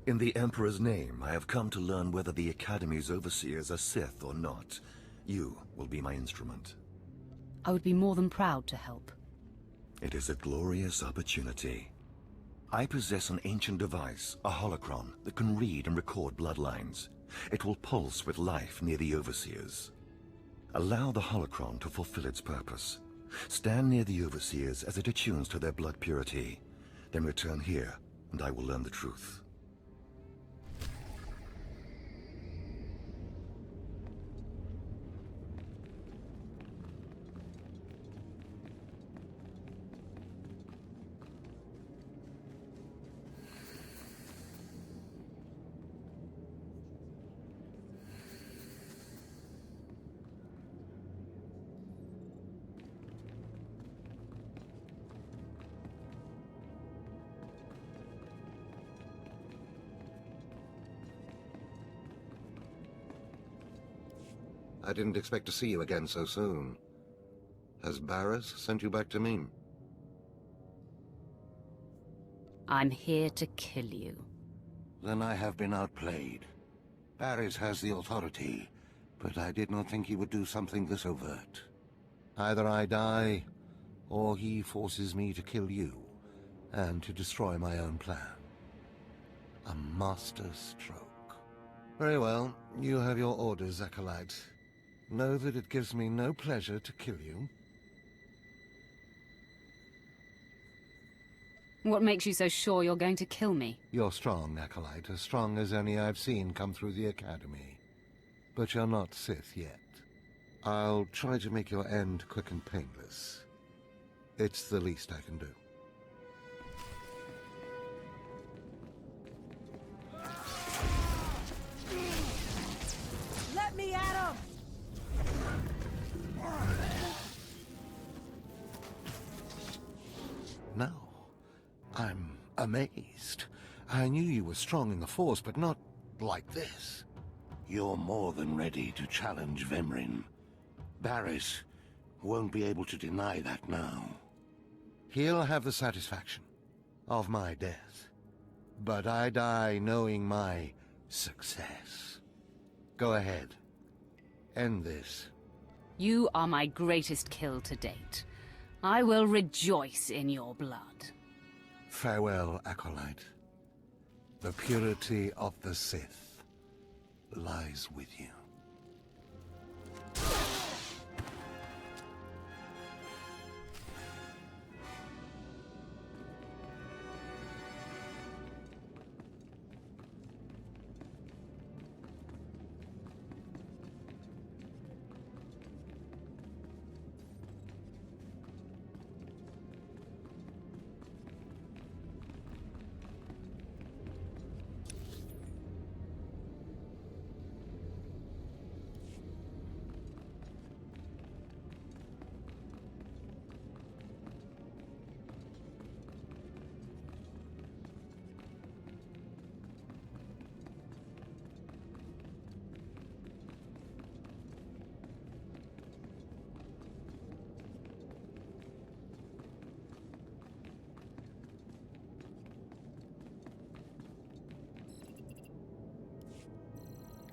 In the Emperor's name, I have come to learn whether the Academy's overseers are Sith or not. You will be my instrument. I would be more than proud to help. It is a glorious opportunity. I possess an ancient device, a holocron, that can read and record bloodlines. It will pulse with life near the overseers. Allow the holocron to fulfill its purpose. Stand near the overseers as it attunes to their blood purity. Then return here, and I will learn the truth. I didn't expect to see you again so soon. Has Barris sent you back to me? I'm here to kill you. Then I have been outplayed. Barris has the authority, but I did not think he would do something this overt. Either I die, or he forces me to kill you, and to destroy my own plan. A master stroke. Very well, you have your orders, Acolyte. Know that it gives me no pleasure to kill you. What makes you so sure you're going to kill me? You're strong, Acolyte, as strong as any I've seen come through the Academy. But you're not Sith yet. I'll try to make your end quick and painless. It's the least I can do. Let me at him! No. I'm amazed. I knew you were strong in the Force, but not like this. You're more than ready to challenge Vemrin. Barris won't be able to deny that now. He'll have the satisfaction of my death. But I die knowing my success. Go ahead. End this. You are my greatest kill to date. I will rejoice in your blood. Farewell, Acolyte. The purity of the Sith lies with you.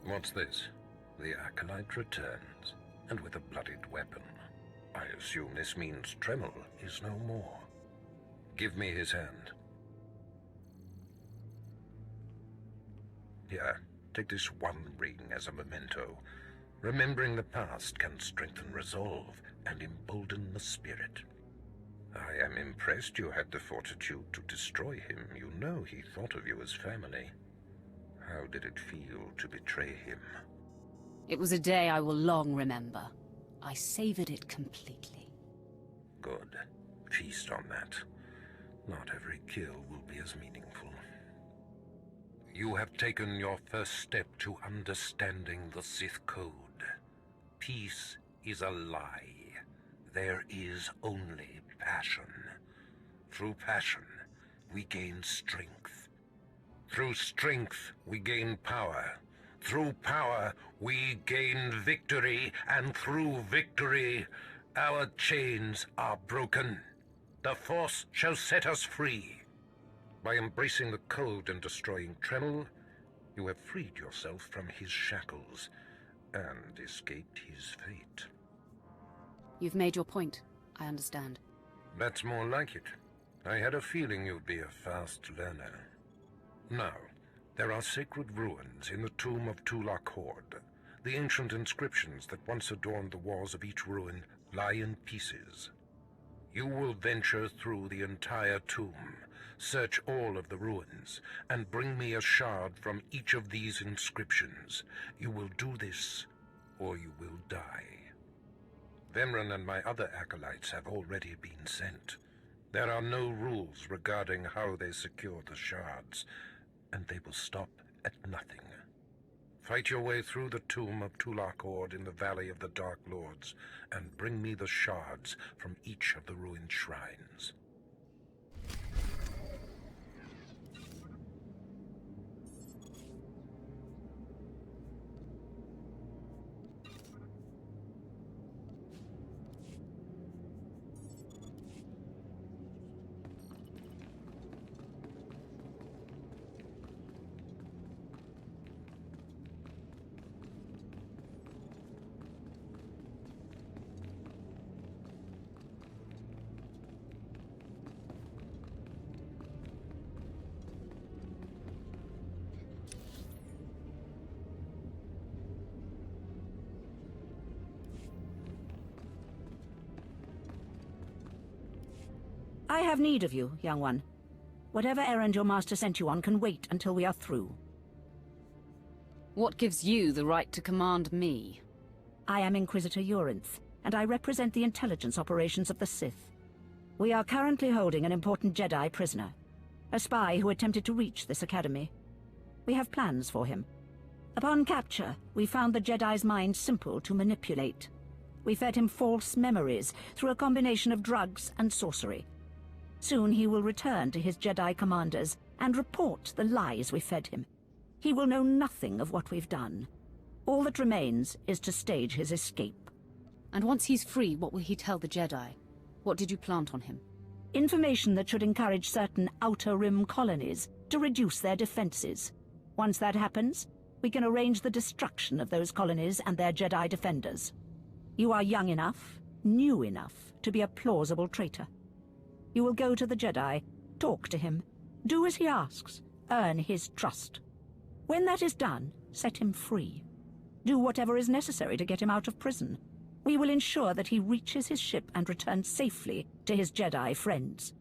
What's this? The Acolyte returns, and with a bloodied weapon. I assume this means Tremel is no more. Give me his hand. Here, take this one ring as a memento. Remembering the past can strengthen resolve and embolden the spirit. I am impressed you had the fortitude to destroy him. You know he thought of you as family. How did it feel to betray him? It was a day I will long remember. I savored it completely. Good. Feast on that. Not every kill will be as meaningful. You have taken your first step to understanding the Sith Code. Peace is a lie. There is only passion. Through passion, we gain strength. Through strength, we gain power. Through power, we gain victory. And through victory, our chains are broken. The Force shall set us free. By embracing the code and destroying Tremel, you have freed yourself from his shackles and escaped his fate. You've made your point. I understand. That's more like it. I had a feeling you'd be a fast learner. Now, there are sacred ruins in the tomb of Tulak Horde. The ancient inscriptions that once adorned the walls of each ruin lie in pieces. You will venture through the entire tomb, search all of the ruins, and bring me a shard from each of these inscriptions. You will do this, or you will die. Vemran and my other acolytes have already been sent. There are no rules regarding how they secure the shards, and they will stop at nothing. Fight your way through the tomb of Tulak Horde in the Valley of the Dark Lords, and bring me the shards from each of the ruined shrines. I have need of you, young one. Whatever errand your master sent you on can wait until we are through. What gives you the right to command me? I am Inquisitor Urinth, and I represent the intelligence operations of the Sith. We are currently holding an important Jedi prisoner, a spy who attempted to reach this academy. We have plans for him. Upon capture, we found the Jedi's mind simple to manipulate. We fed him false memories through a combination of drugs and sorcery. Soon he will return to his Jedi commanders and report the lies we fed him. He will know nothing of what we've done. All that remains is to stage his escape. And once he's free, what will he tell the Jedi? What did you plant on him? Information that should encourage certain Outer Rim colonies to reduce their defenses. Once that happens, we can arrange the destruction of those colonies and their Jedi defenders. You are young enough, new enough, to be a plausible traitor. You will go to the Jedi, talk to him, do as he asks, earn his trust. When that is done, set him free. Do whatever is necessary to get him out of prison. We will ensure that he reaches his ship and returns safely to his Jedi friends.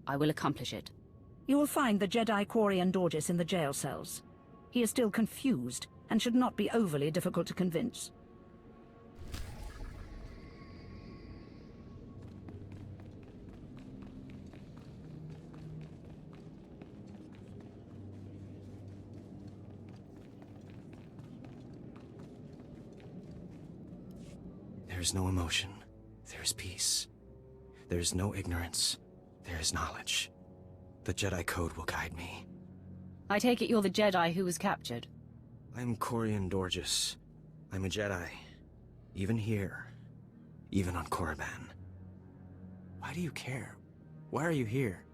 I will accomplish it. You will find the Jedi Korriban Dorjus in the jail cells. He is still confused and should not be overly difficult to convince. There is no emotion. There is peace. There is no ignorance. There is knowledge. The Jedi Code will guide me. I take it you're the Jedi who was captured. I'm Korriban Dorjus. I'm a Jedi. Even here. Even on Korriban. Why do you care? Why are you here?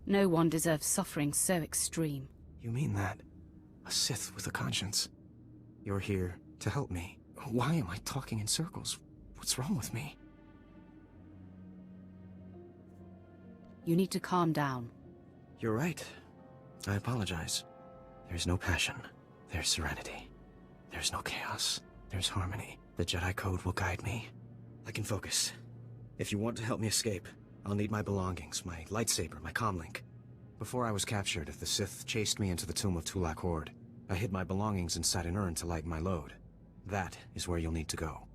No one deserves suffering so extreme. You mean that? A Sith with a conscience. You're here to help me. Why am I talking in circles? What's wrong with me? You need to calm down. You're right. I apologize. There's no passion. There's serenity. There's no chaos. There's harmony. The Jedi Code will guide me. I can focus. If you want to help me escape, I'll need my belongings, my lightsaber, my comlink. Before I was captured, the Sith chased me into the tomb of Tulak Horde. I hid my belongings inside an urn to lighten my load. That is where you'll need to go.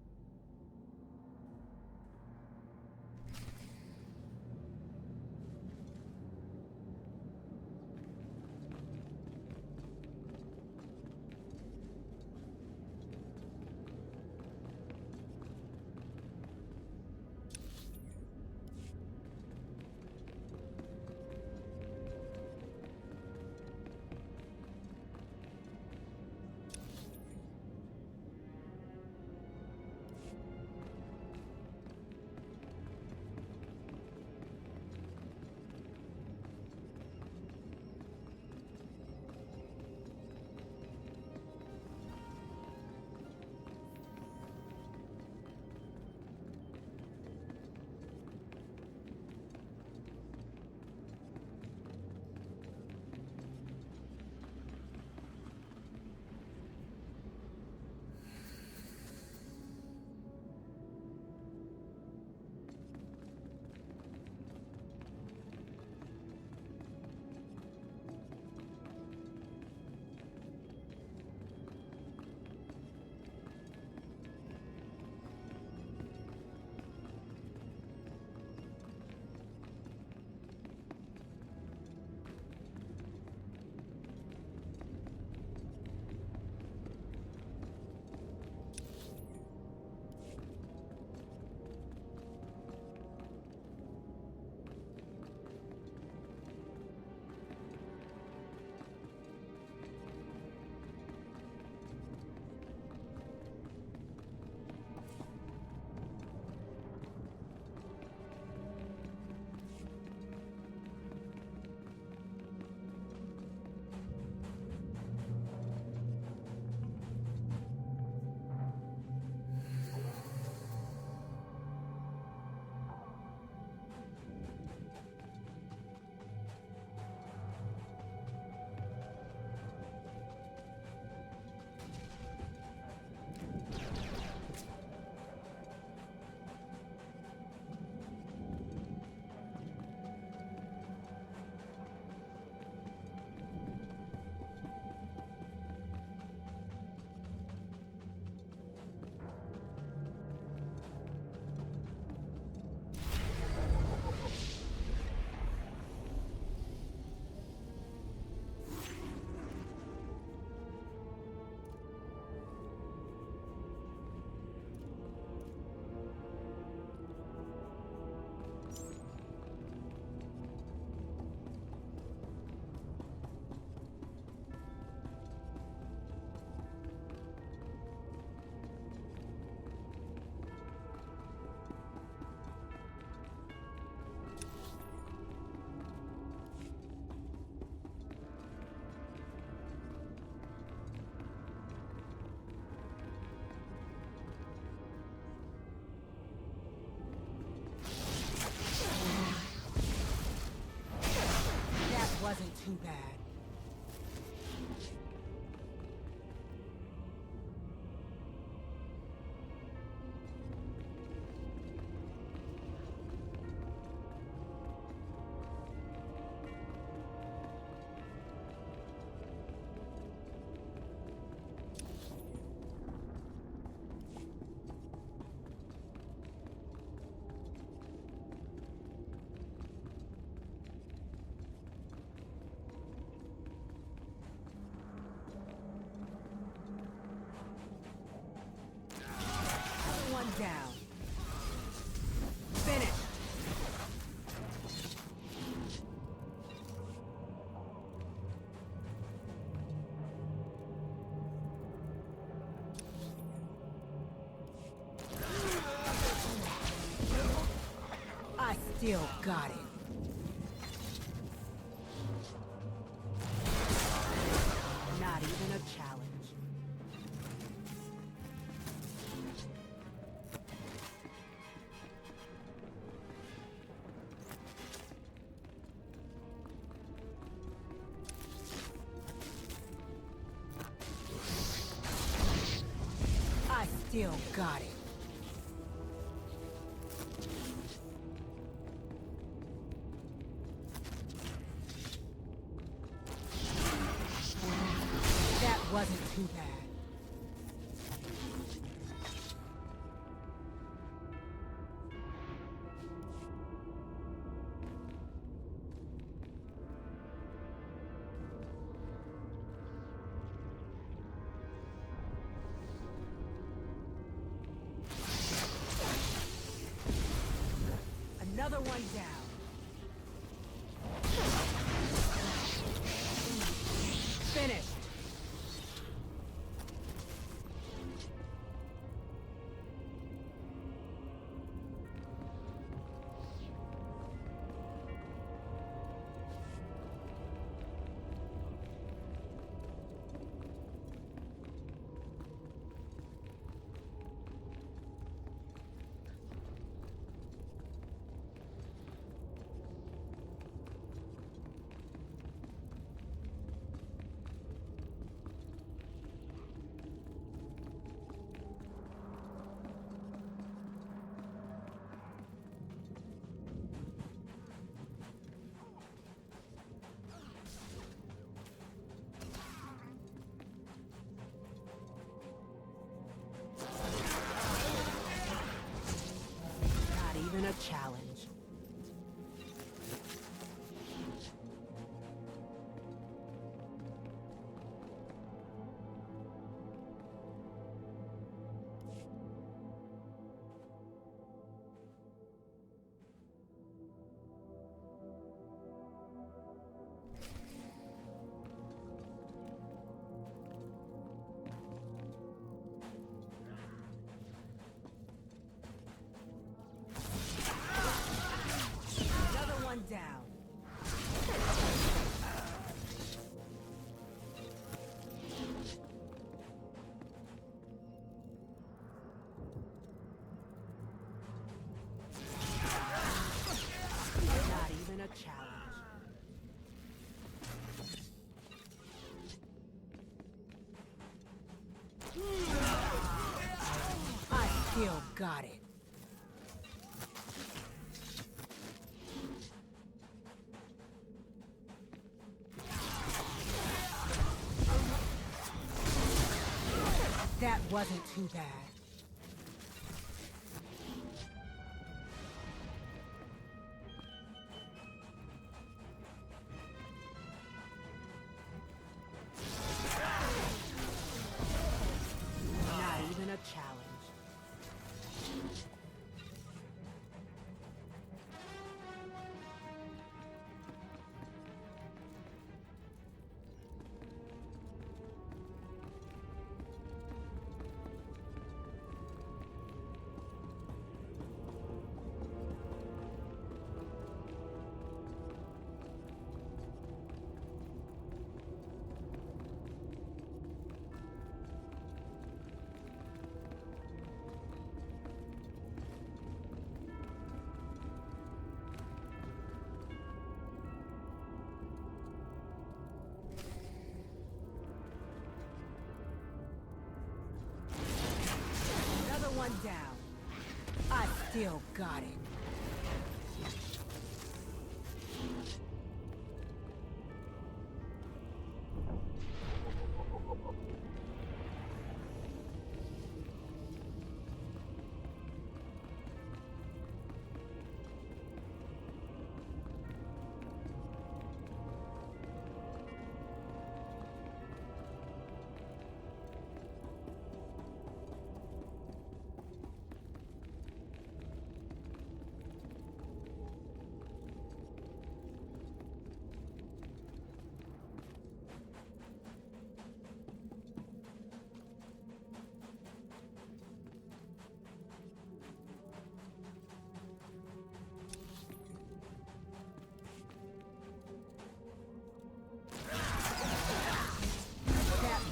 too bad. One down. Finish. I still got it. Not even a challenge. Still got it. That wasn't too bad. Another one down. Finished. Even a challenge. Down. Not even a challenge. I still got it. That wasn't too bad. Not even a challenge. one down. I still got it.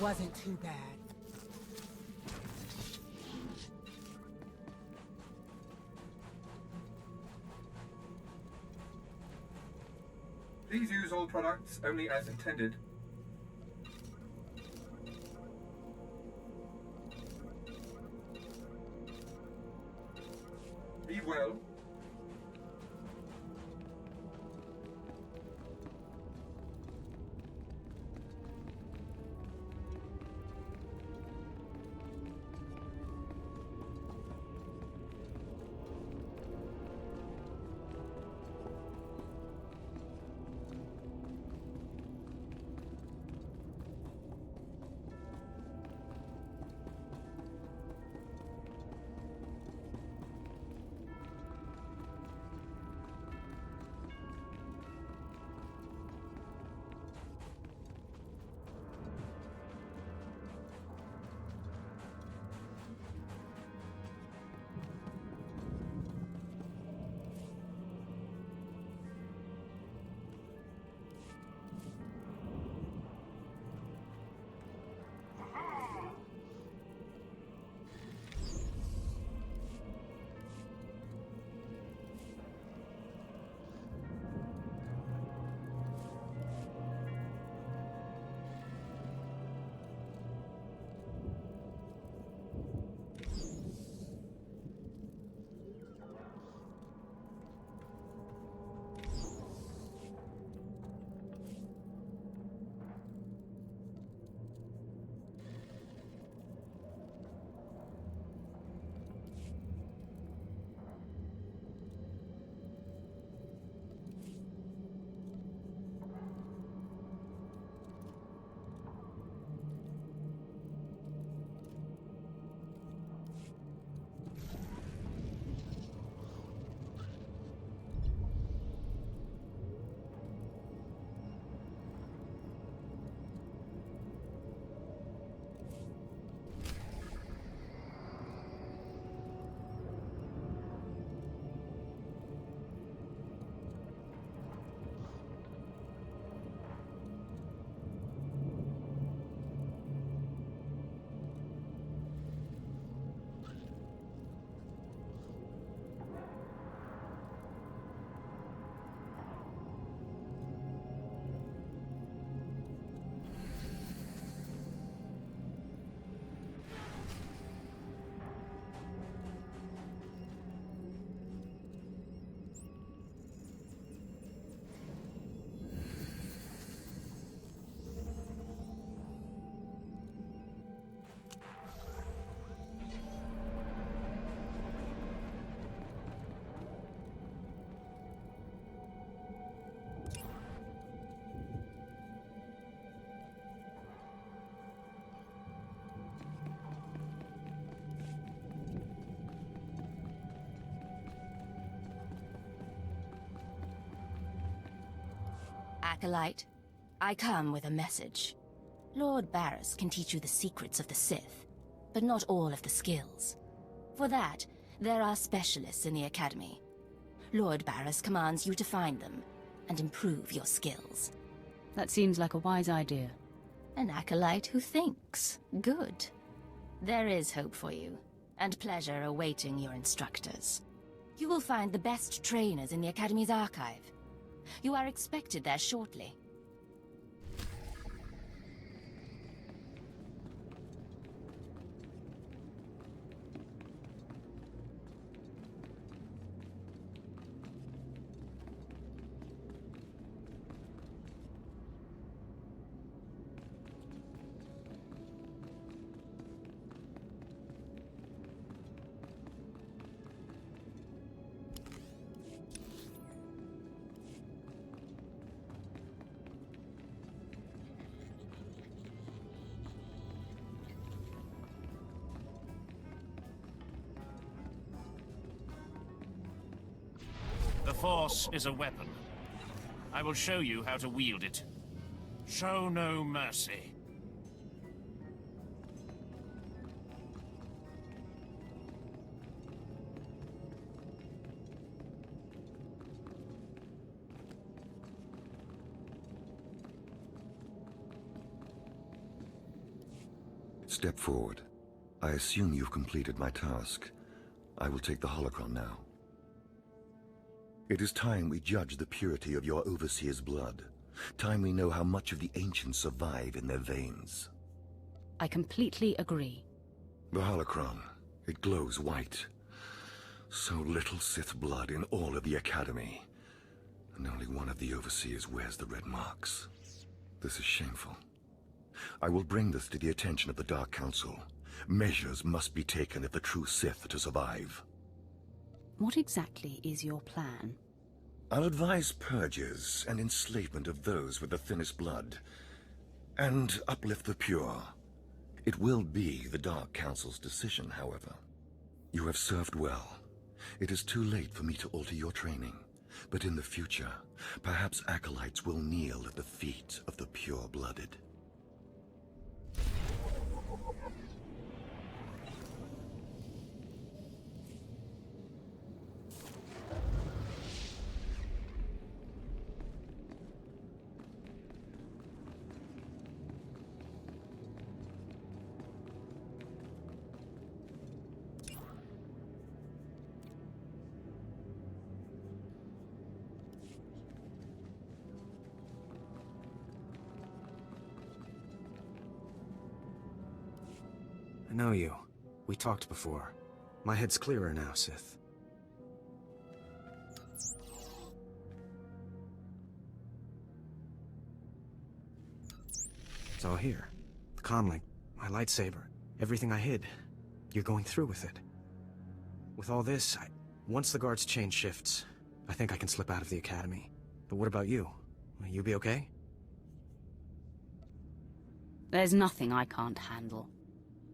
Wasn't too bad. Please use all products only as intended. Be well. Acolyte, I come with a message. Lord Barris can teach you the secrets of the Sith, but not all of the skills. For that, there are specialists in the Academy. Lord Barris commands you to find them and improve your skills. That seems like a wise idea. An acolyte who thinks. Good. There is hope for you, and pleasure awaiting your instructors. You will find the best trainers in the Academy's archive. You are expected there shortly. Force is a weapon. I will show you how to wield it. Show no mercy. Step forward. I assume you've completed my task. I will take the holocron now. It is time we judge the purity of your Overseer's blood. Time we know how much of the ancients survive in their veins. I completely agree. The holocron, it glows white. So little Sith blood in all of the Academy. And only one of the Overseers wears the red marks. This is shameful. I will bring this to the attention of the Dark Council. Measures must be taken if the true Sith are to survive. What exactly is your plan? I'll advise purges and enslavement of those with the thinnest blood, and uplift the pure. It will be the Dark Council's decision, however. You have served well. It is too late for me to alter your training, but in the future, perhaps acolytes will kneel at the feet of the pure-blooded. I know you. We talked before. My head's clearer now, Sith. It's all here. The comlink, my lightsaber, everything I hid. You're going through with it. With all this, once the guard's chain shifts, I think I can slip out of the Academy. But what about you? Will you be okay? There's nothing I can't handle.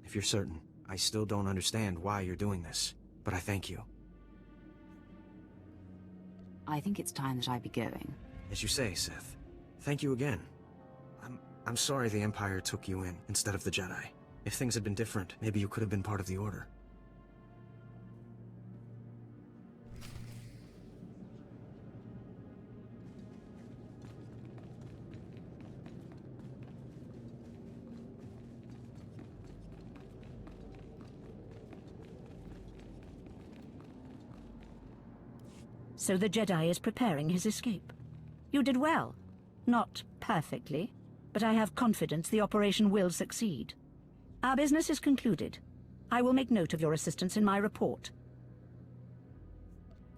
If you're certain, I still don't understand why you're doing this, but I thank you. I think it's time that I be going. As you say, Sith. Thank you again. I'm sorry the Empire took you in instead of the Jedi. If things had been different, maybe you could have been part of the Order. So the Jedi is preparing his escape. You did well. Not perfectly, but I have confidence the operation will succeed. Our business is concluded. I will make note of your assistance in my report.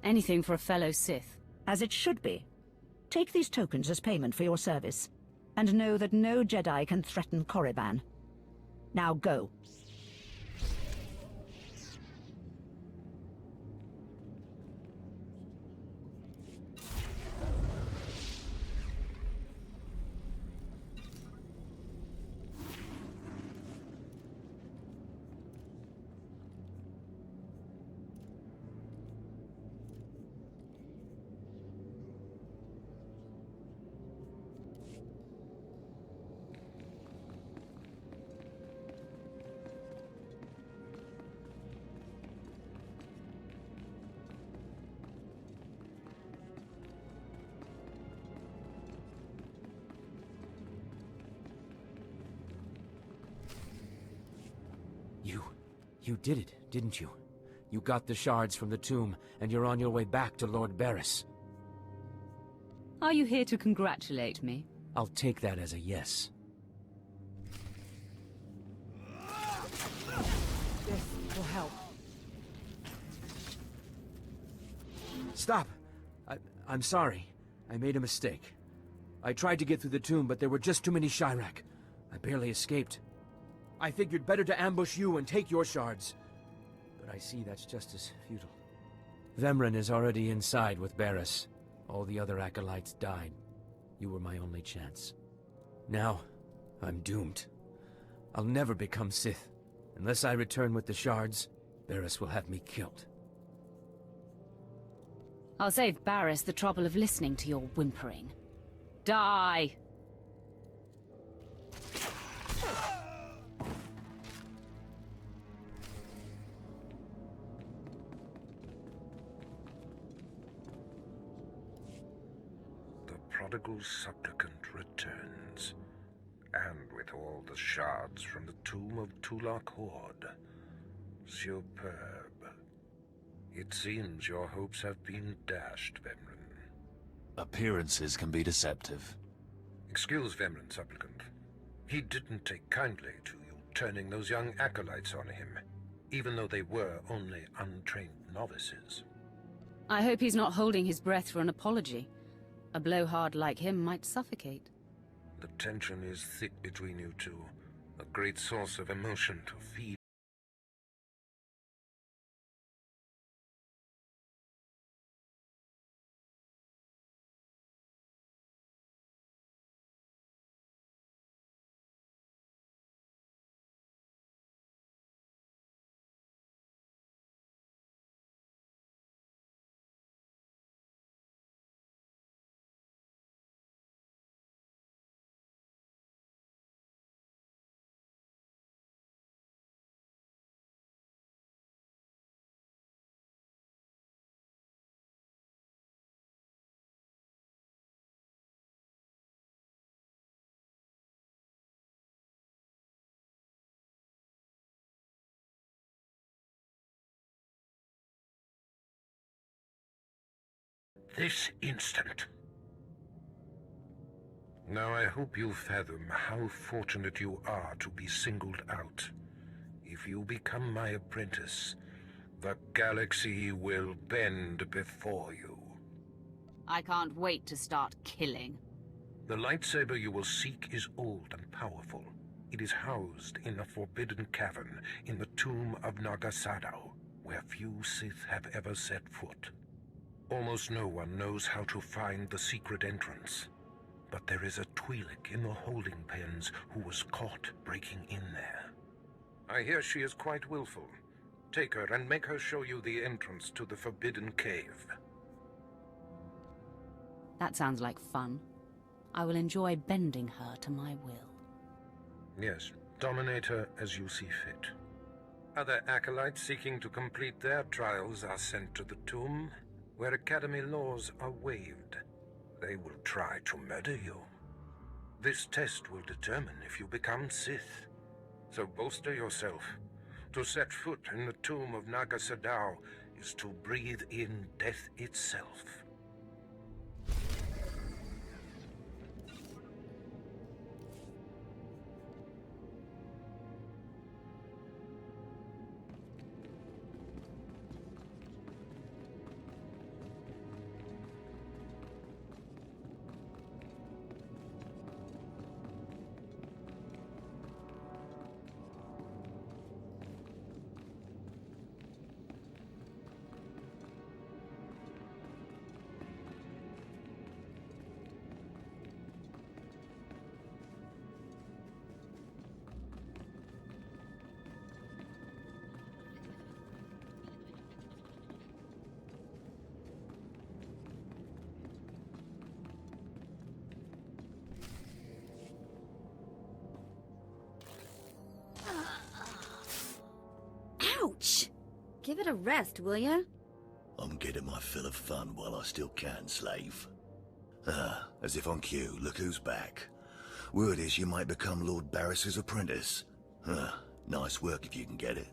Anything for a fellow Sith. As it should be. Take these tokens as payment for your service, and know that no Jedi can threaten Korriban. Now go. You did it, didn't you? You got the shards from the tomb, and you're on your way back to Lord Barriss. Are you here to congratulate me? I'll take that as a yes. This will help. Stop! I'm sorry. I made a mistake. I tried to get through the tomb, but there were just too many Chirac. I barely escaped. I figured better to ambush you and take your shards. But I see that's just as futile. Vemryn is already inside with Barriss. All the other acolytes died. You were my only chance. Now, I'm doomed. I'll never become Sith. Unless I return with the shards, Barriss will have me killed. I'll save Barris the trouble of listening to your whimpering. Die! The prodigal supplicant returns, and with all the shards from the tomb of Tulak Horde. Superb. It seems your hopes have been dashed, Vemrin. Appearances can be deceptive. Excuse Vemrin, supplicant. He didn't take kindly to you turning those young acolytes on him, even though they were only untrained novices. I hope he's not holding his breath for an apology. A blowhard like him might suffocate. The tension is thick between you two, a great source of emotion to feed. This instant. Now I hope you fathom how fortunate you are to be singled out. If you become my apprentice, the galaxy will bend before you. I can't wait to start killing. The lightsaber you will seek is old and powerful. It is housed in a forbidden cavern in the tomb of Nagasadao, where few Sith have ever set foot. Almost no one knows how to find the secret entrance. But there is a Twi'lek in the holding pens who was caught breaking in there. I hear she is quite willful. Take her and make her show you the entrance to the Forbidden Cave. That sounds like fun. I will enjoy bending her to my will. Yes, dominate her as you see fit. Other acolytes seeking to complete their trials are sent to the tomb, where Academy laws are waived. They will try to murder you. This test will determine if you become Sith. So bolster yourself. To set foot in the tomb of Nagasadao is to breathe in death itself. Ouch! Give it a rest, will ya? I'm getting my fill of fun while I still can, slave. As if on cue, look who's back. Word is you might become Lord Barris's apprentice. Nice work if you can get it.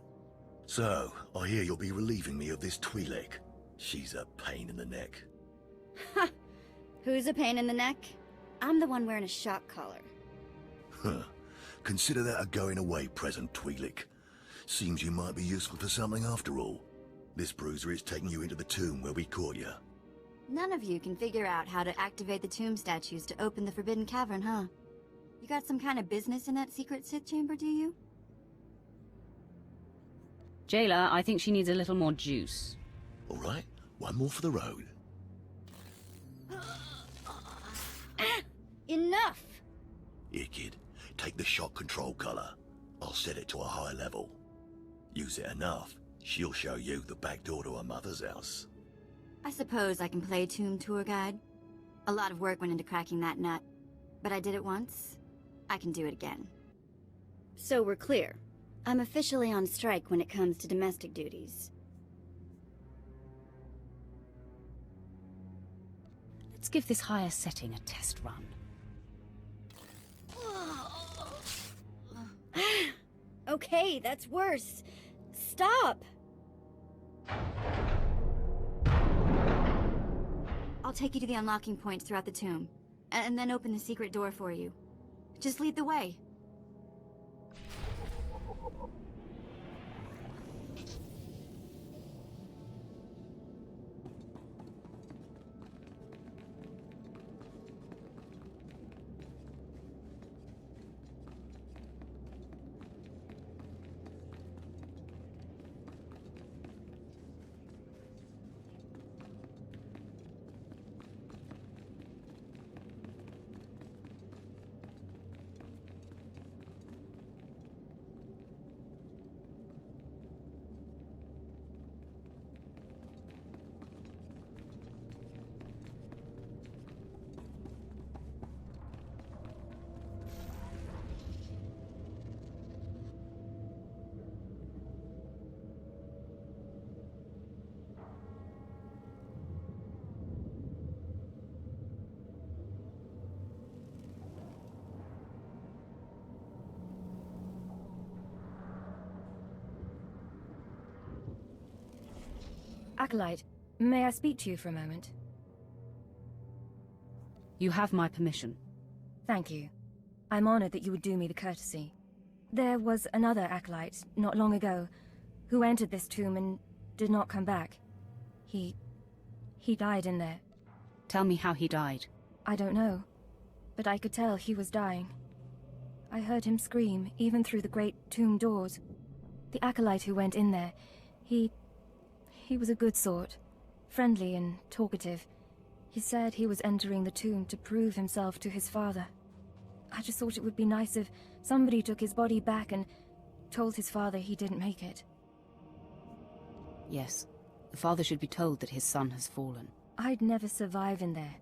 So, I hear you'll be relieving me of this Twi'lek. She's a pain in the neck. Ha! Who's a pain in the neck? I'm the one wearing a shock collar. Consider that a going-away present, Twi'lek. Seems you might be useful for something after all. This bruiser is taking you into the tomb where we caught you. None of you can figure out how to activate the tomb statues to open the Forbidden Cavern, huh? You got some kind of business in that secret Sith chamber, do you? Jailer, I think she needs a little more juice. All right, one more for the road. Enough! Here, kid. Take the shock control collar. I'll set it to a high level. Use it enough, she'll show you the back door to her mother's house. I suppose I can play tomb tour guide. A lot of work went into cracking that nut, but I did it once. I can do it again. So we're clear. I'm officially on strike when it comes to domestic duties. Let's give this higher setting a test run. Okay, that's worse. Stop! I'll take you to the unlocking points throughout the tomb, and then open the secret door for you. Just lead the way. Acolyte, may I speak to you for a moment? You have my permission. Thank you. I'm honored that you would do me the courtesy. There was another Acolyte, not long ago, who entered this tomb and did not come back. He died in there. Tell me how he died. I don't know, but I could tell he was dying. I heard him scream, even through the great tomb doors. The Acolyte who went in there, he was a good sort, friendly and talkative. He said he was entering the tomb to prove himself to his father. I just thought it would be nice if somebody took his body back and told his father he didn't make it. Yes, the father should be told that his son has fallen. I'd never survive in there.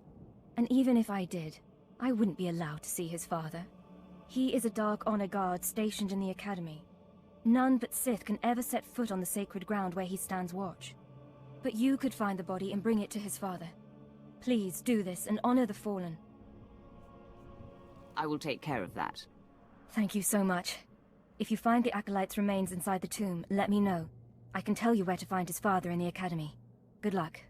And even if I did, I wouldn't be allowed to see his father. He is a Dark Honor Guard stationed in the Academy. None but Sith can ever set foot on the sacred ground where he stands watch. But you could find the body and bring it to his father. Please do this and honor the fallen. I will take care of that. Thank you so much. If you find the Acolyte's remains inside the tomb, let me know. I can tell you where to find his father in the Academy. Good luck.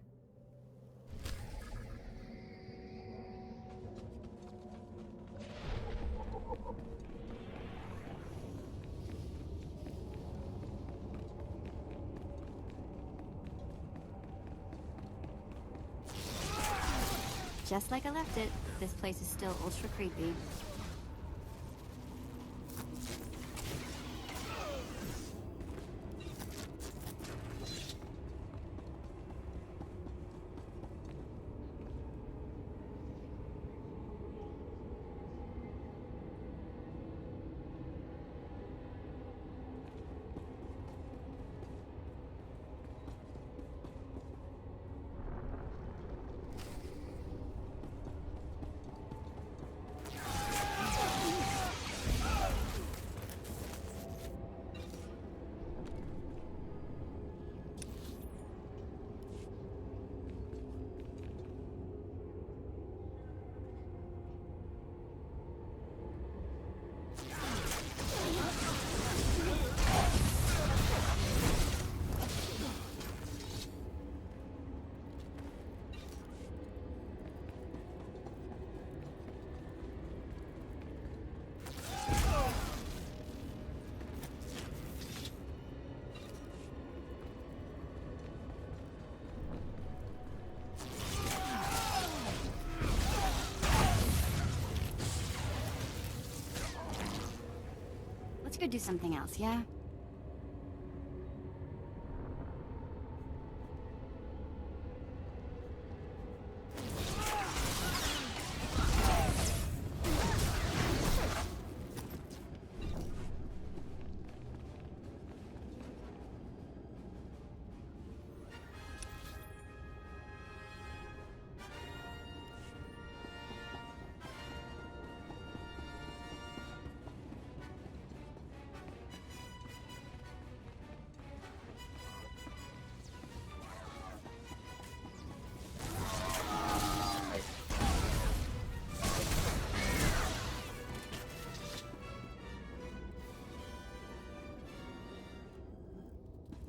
Just like I left it, this place is still ultra creepy. Let's go do something else, yeah?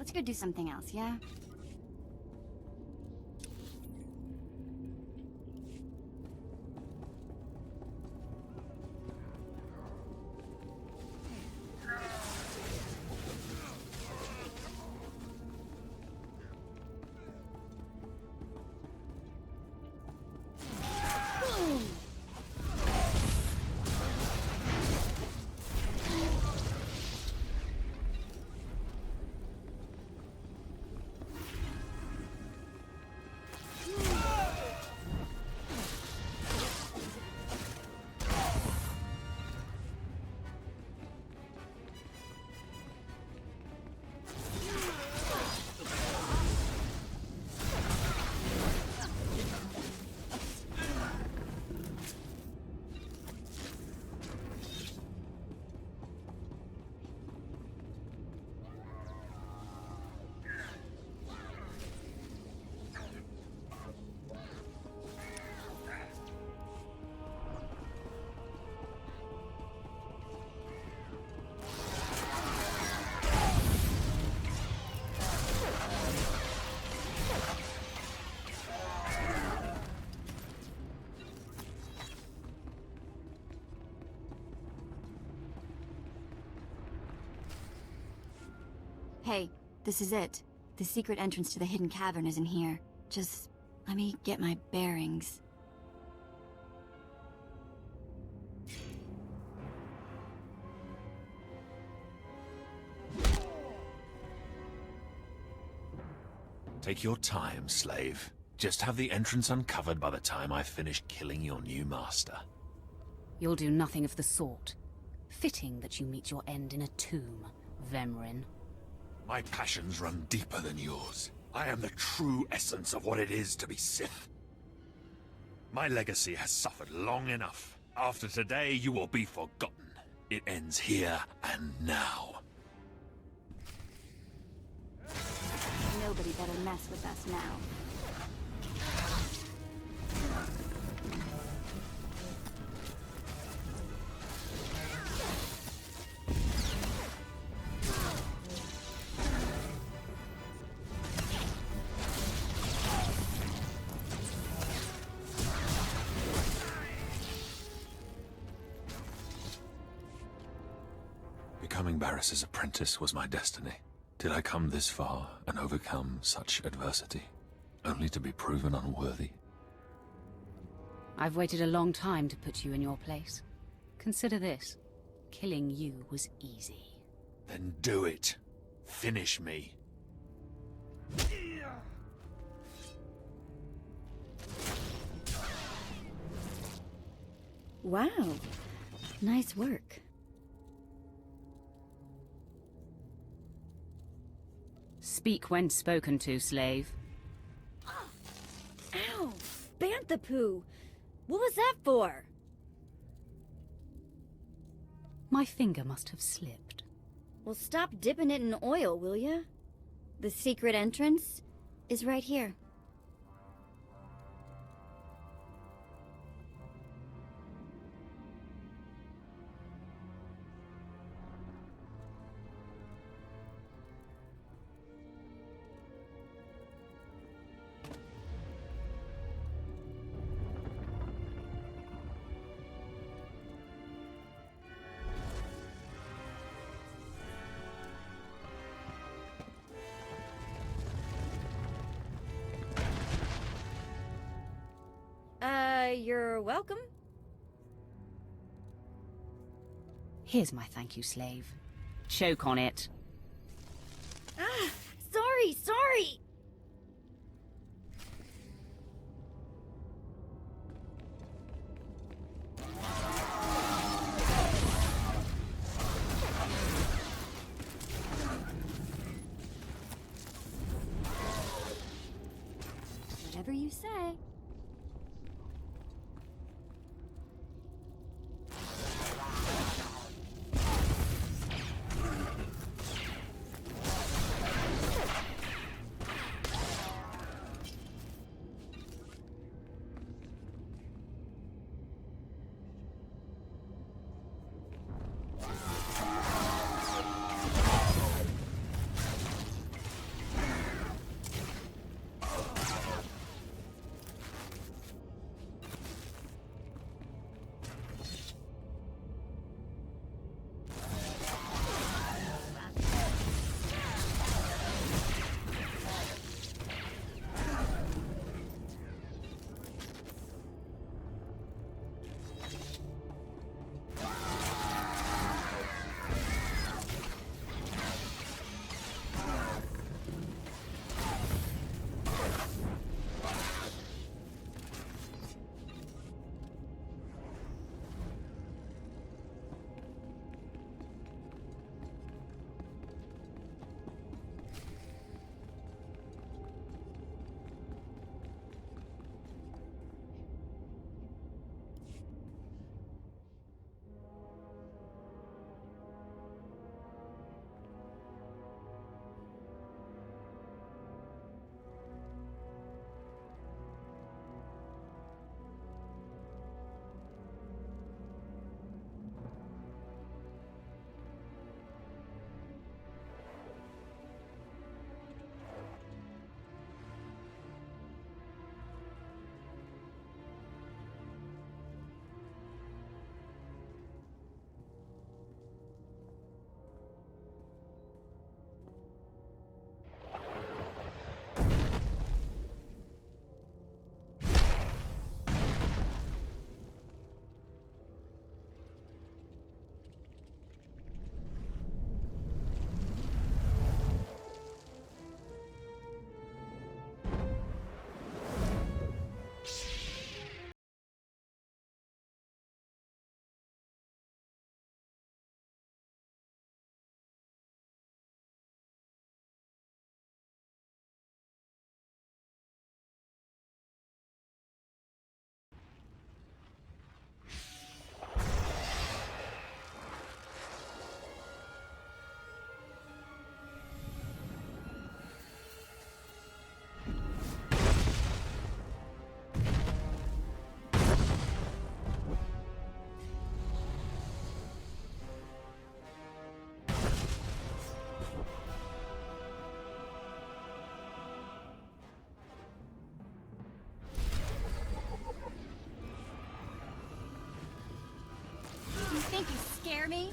Let's go do something else, yeah? Hey, this is it. The secret entrance to the hidden cavern is in here. Just let me get my bearings. Take your time, slave. Just have the entrance uncovered by the time I've finished killing your new master. You'll do nothing of the sort. Fitting that you meet your end in a tomb, Vemrin. My passions run deeper than yours. I am the true essence of what it is to be Sith. My legacy has suffered long enough. After today, you will be forgotten. It ends here and now. Nobody better mess with us now. Becoming Barris's apprentice was my destiny. Did I come this far and overcome such adversity, only to be proven unworthy? I've waited a long time to put you in your place. Consider this. Killing you was easy. Then do it. Finish me. Wow. Nice work. Speak when spoken to, slave. Ow! Bantha poo! What was that for? My finger must have slipped. Well, stop dipping it in oil, will ya? The secret entrance is right here. You're welcome. Here's my thank you, slave. Choke on it. Ah, sorry! Whatever you say. me?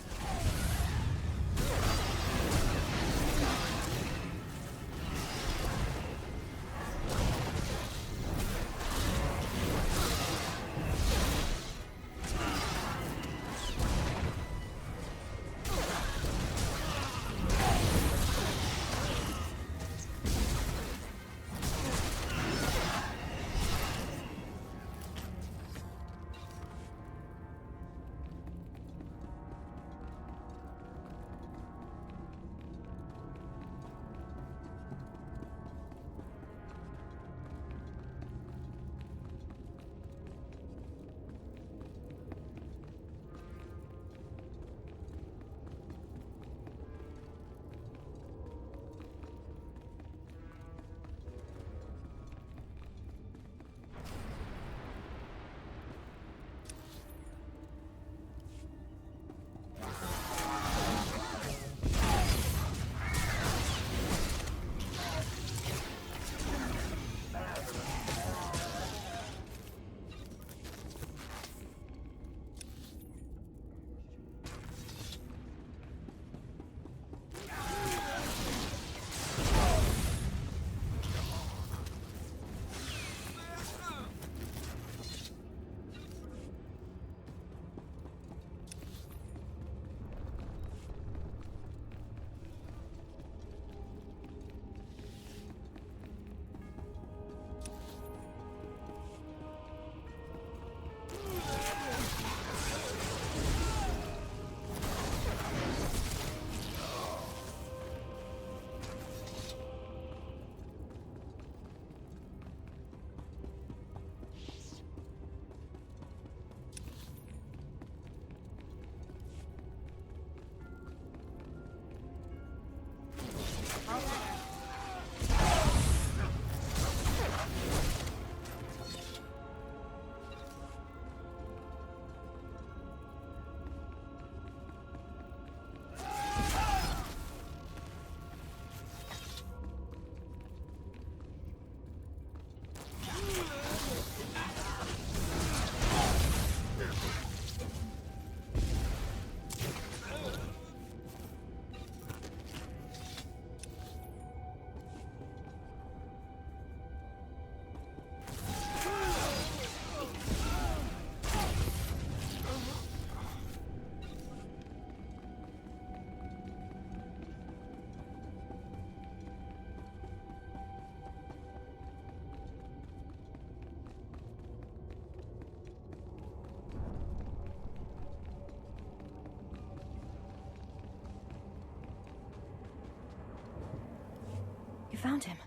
Found him.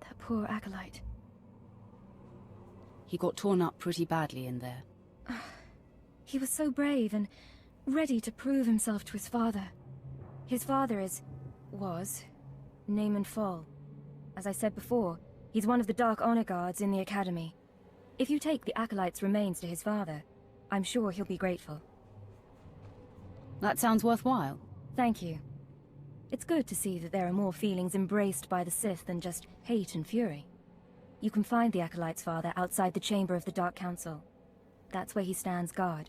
That poor acolyte. He got torn up pretty badly in there. He was so brave and ready to prove himself to his father. His father was Naaman Fall. As I said before, he's one of the Dark Honor Guards in the Academy. If you take the acolyte's remains to his father, I'm sure he'll be grateful. That sounds worthwhile. Thank you. It's good to see that there are more feelings embraced by the Sith than just hate and fury. You can find the Acolyte's father outside the chamber of the Dark Council. That's where he stands guard.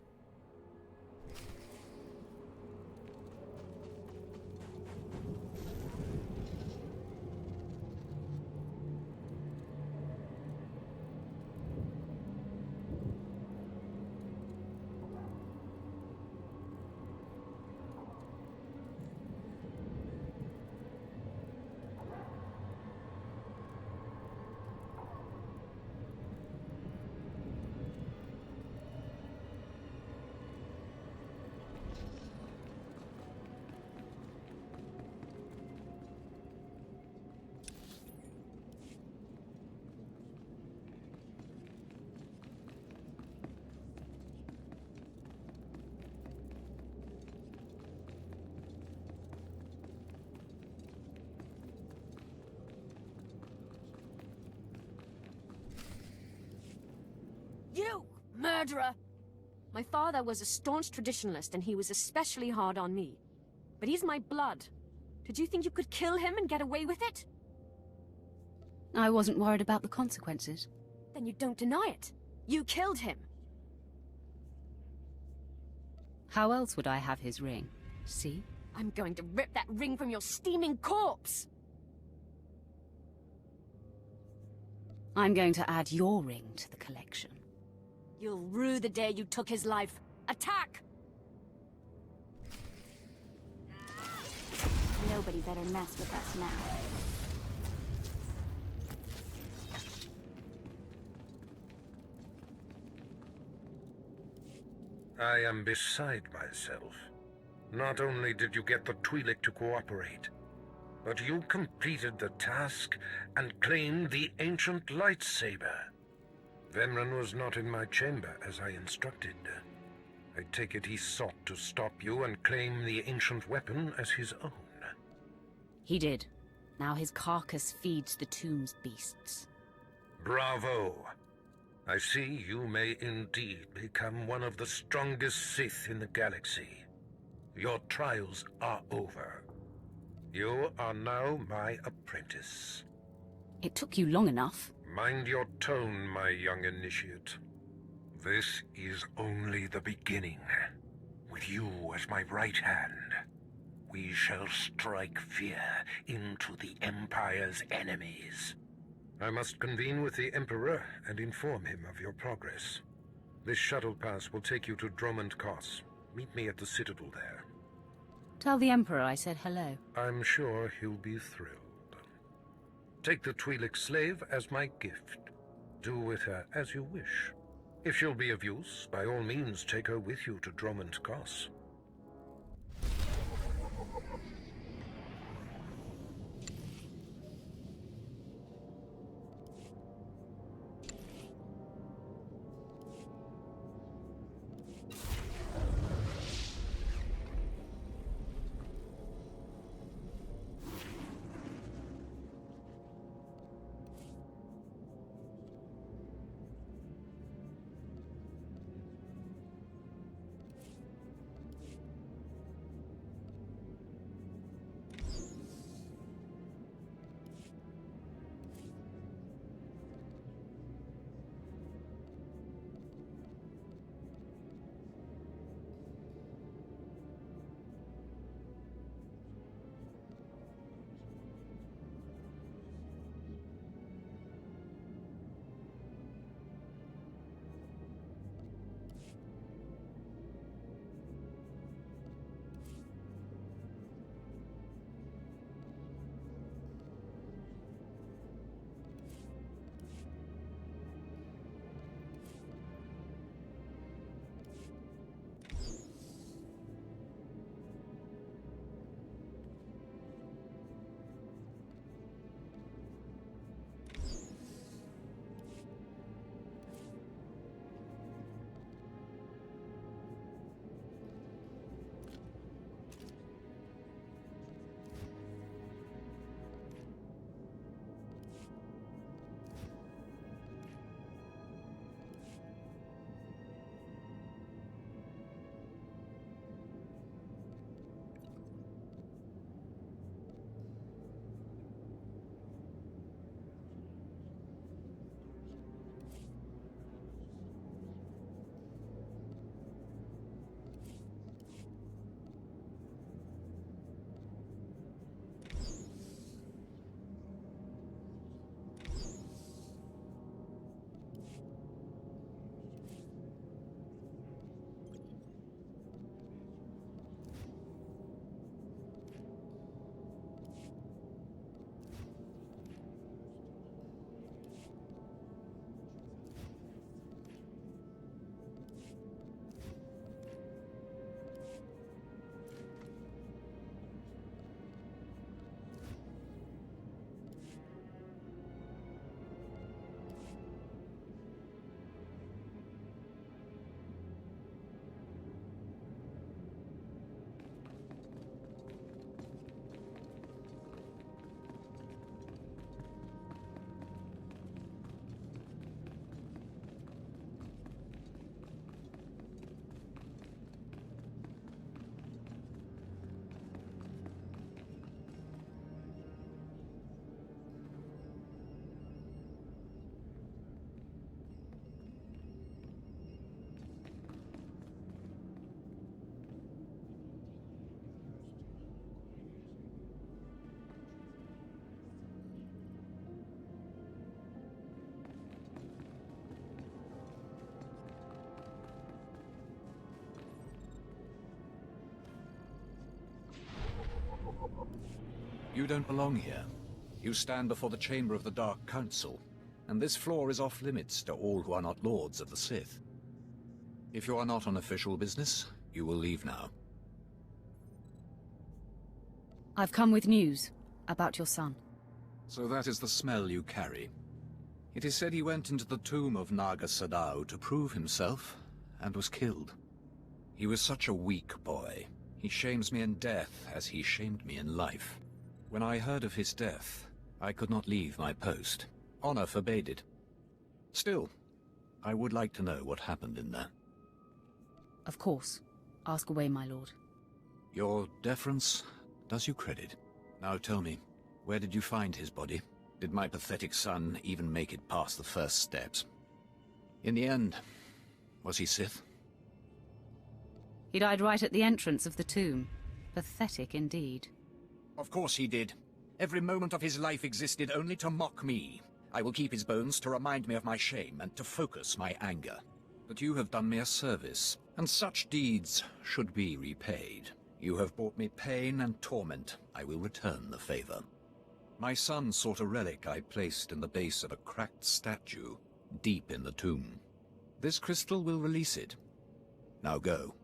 You! Murderer! My father was a staunch traditionalist, and he was especially hard on me. But he's my blood. Did you think you could kill him and get away with it? I wasn't worried about the consequences. Then you don't deny it. You killed him. How else would I have his ring? See? I'm going to rip that ring from your steaming corpse! I'm going to add your ring to the collection. You'll rue the day you took his life. Attack! Nobody better mess with us now. I am beside myself. Not only did you get the Twi'lek to cooperate, but you completed the task and claimed the ancient lightsaber. Vemran was not in my chamber as I instructed. I take it he sought to stop you and claim the ancient weapon as his own. He did. Now his carcass feeds the tomb's beasts. Bravo! I see you may indeed become one of the strongest Sith in the galaxy. Your trials are over. You are now my apprentice. It took you long enough. Mind your tone, my young initiate. This is only the beginning. With you as my right hand, we shall strike fear into the Empire's enemies. I must convene with the Emperor and inform him of your progress. This shuttle pass will take you to Dromund Kos. Meet me at the Citadel there. Tell the Emperor I said hello. I'm sure he'll be thrilled. Take the Twi'lek slave as my gift. Do with her as you wish. If she'll be of use, by all means take her with you to Dromund Kos. You don't belong here. You stand before the chamber of the Dark Council, and this floor is off-limits to all who are not lords of the Sith. If you are not on official business, you will leave now. I've come with news about your son. So that is the smell you carry. It is said he went into the tomb of Naga Sadao to prove himself, and was killed. He was such a weak boy. He shames me in death as he shamed me in life. When I heard of his death, I could not leave my post. Honor forbade it. Still, I would like to know what happened in there. Of course. Ask away, my lord. Your deference does you credit. Now tell me, where did you find his body? Did my pathetic son even make it past the first steps? In the end, was he Sith? He died right at the entrance of the tomb. Pathetic indeed. Of course he did. Every moment of his life existed only to mock me. I will keep his bones to remind me of my shame and to focus my anger. But you have done me a service, and such deeds should be repaid. You have brought me pain and torment. I will return the favor. My son sought a relic I placed in the base of a cracked statue, deep in the tomb. This crystal will release it. Now go.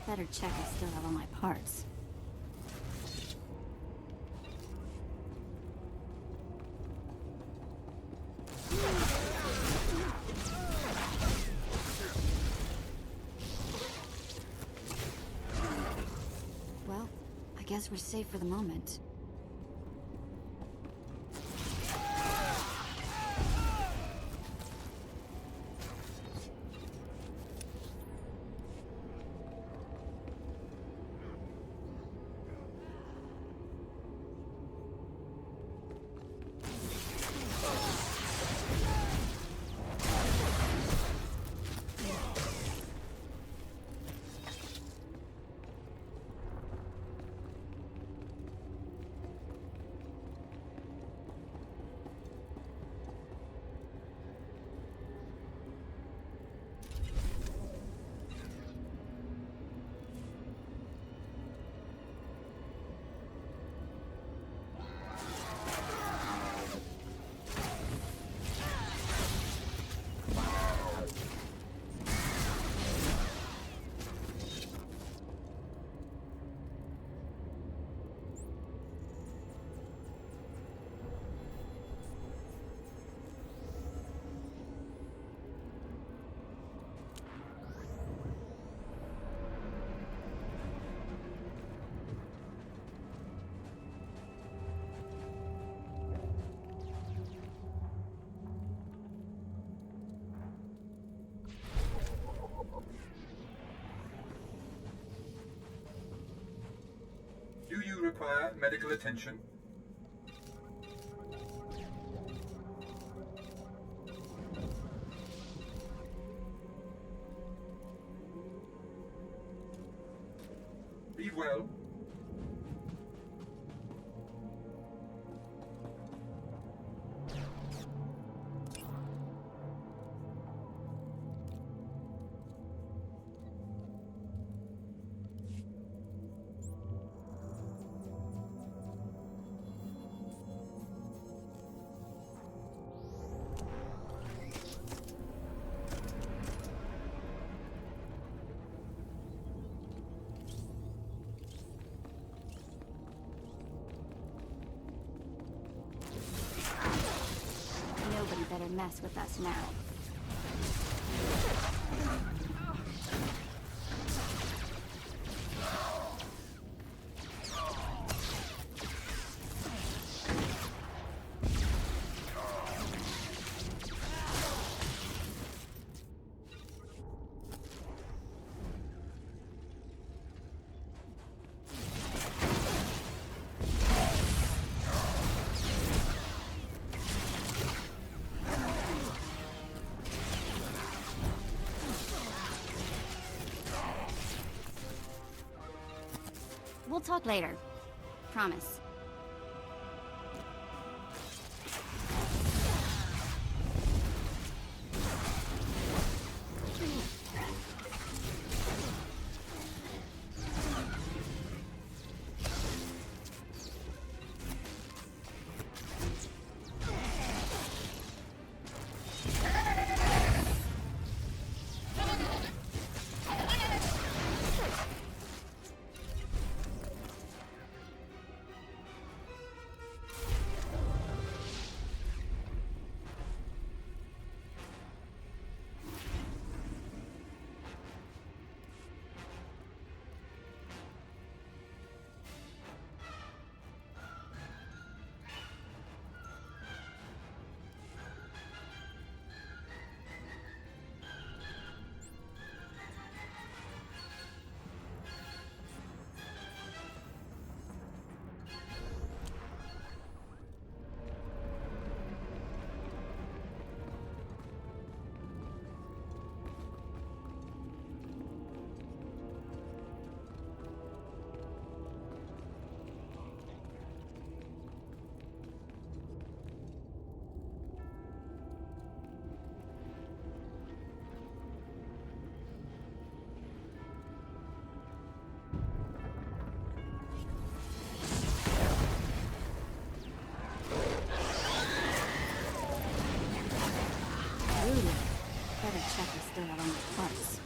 Better check I still have all my parts. Well, I guess we're safe for the moment. Do you require medical attention? Be well. Nobody better mess with us now. We'll talk later. Promise. Better check I still have all my parts.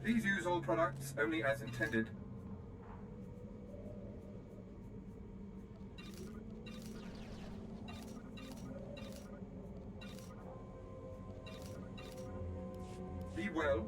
Please use all products only as intended. Be well.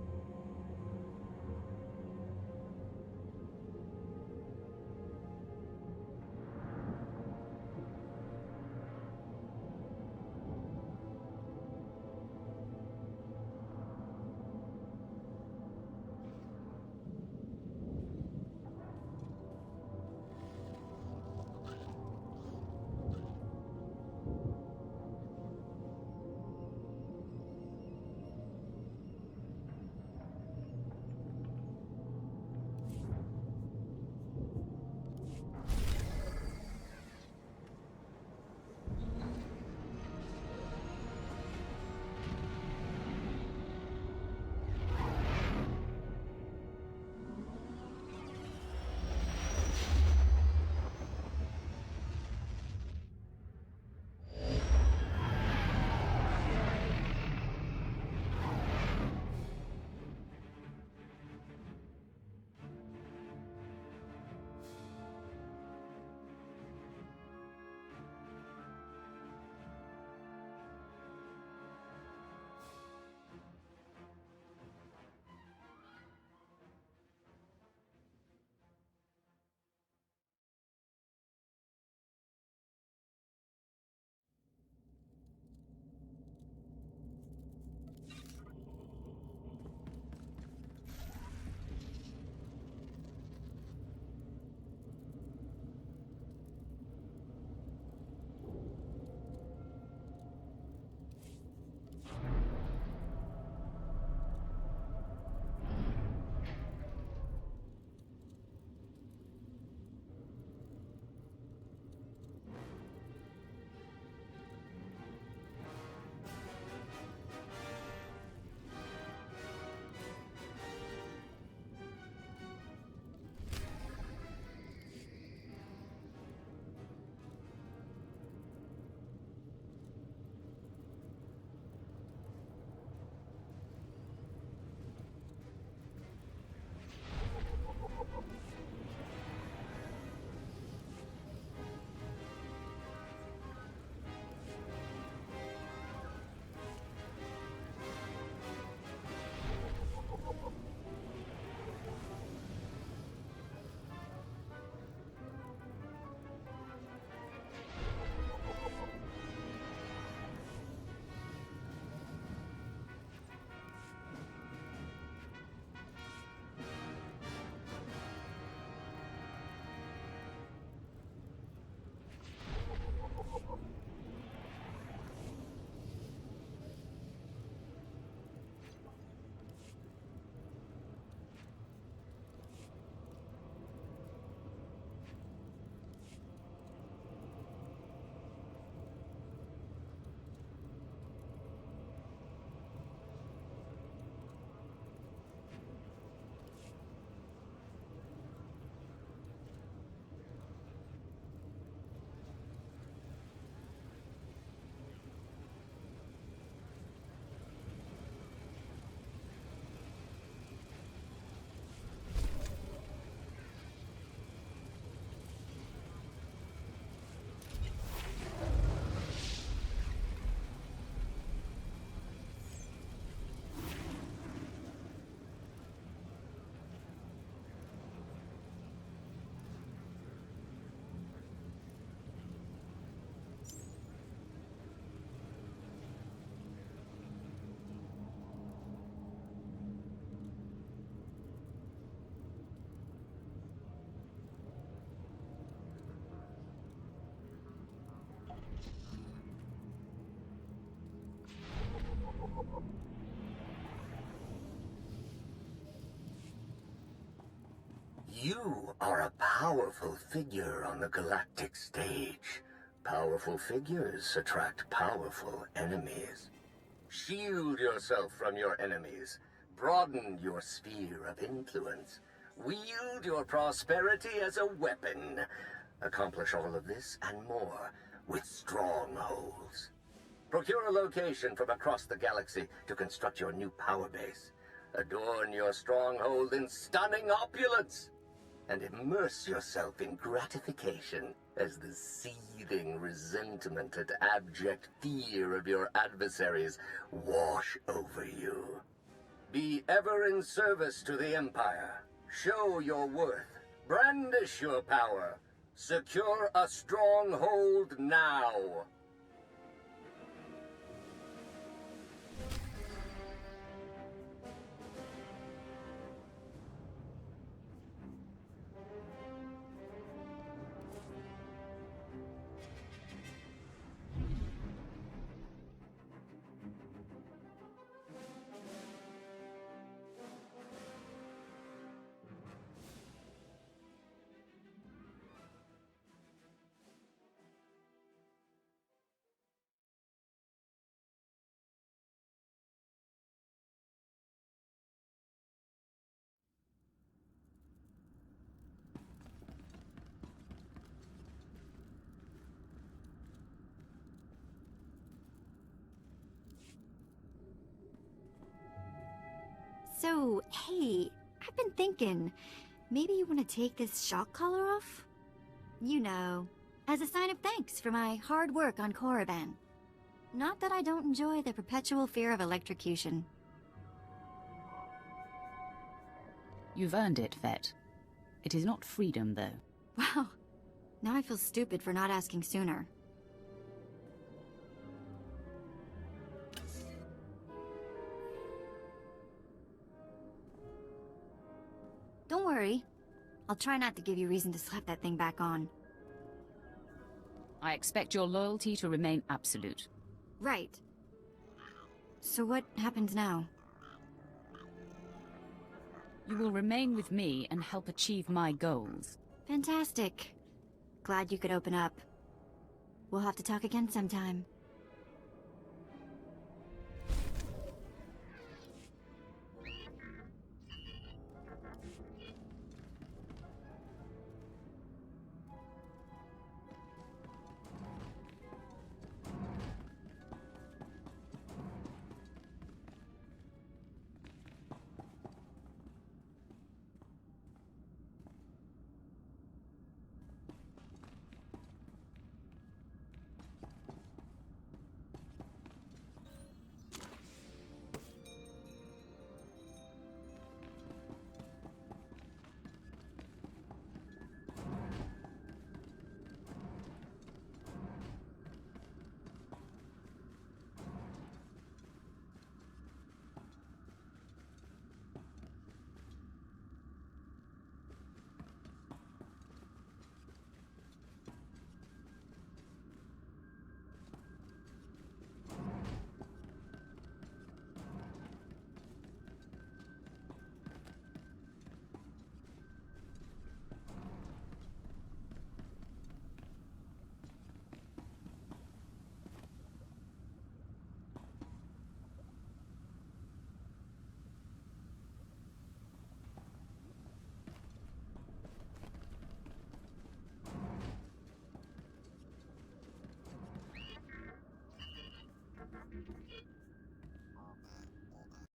You are a powerful figure on the galactic stage. Powerful figures attract powerful enemies. Shield yourself from your enemies. Broaden your sphere of influence. Wield your prosperity as a weapon. Accomplish all of this and more with strongholds. Procure a location from across the galaxy to construct your new power base. Adorn your stronghold in stunning opulence. And immerse yourself in gratification as the seething resentment and abject fear of your adversaries wash over you. Be ever in service to the Empire. Show your worth. Brandish your power. Secure a stronghold now. So, hey, I've been thinking, maybe you want to take this shock collar off? You know, as a sign of thanks for my hard work on Korriban. Not that I don't enjoy the perpetual fear of electrocution. You've earned it, Vet. It is not freedom, though. Wow, now I feel stupid for not asking sooner. Don't worry. I'll try not to give you reason to slap that thing back on. I expect your loyalty to remain absolute. Right. So what happens now? You will remain with me and help achieve my goals. Fantastic. Glad you could open up. We'll have to talk again sometime.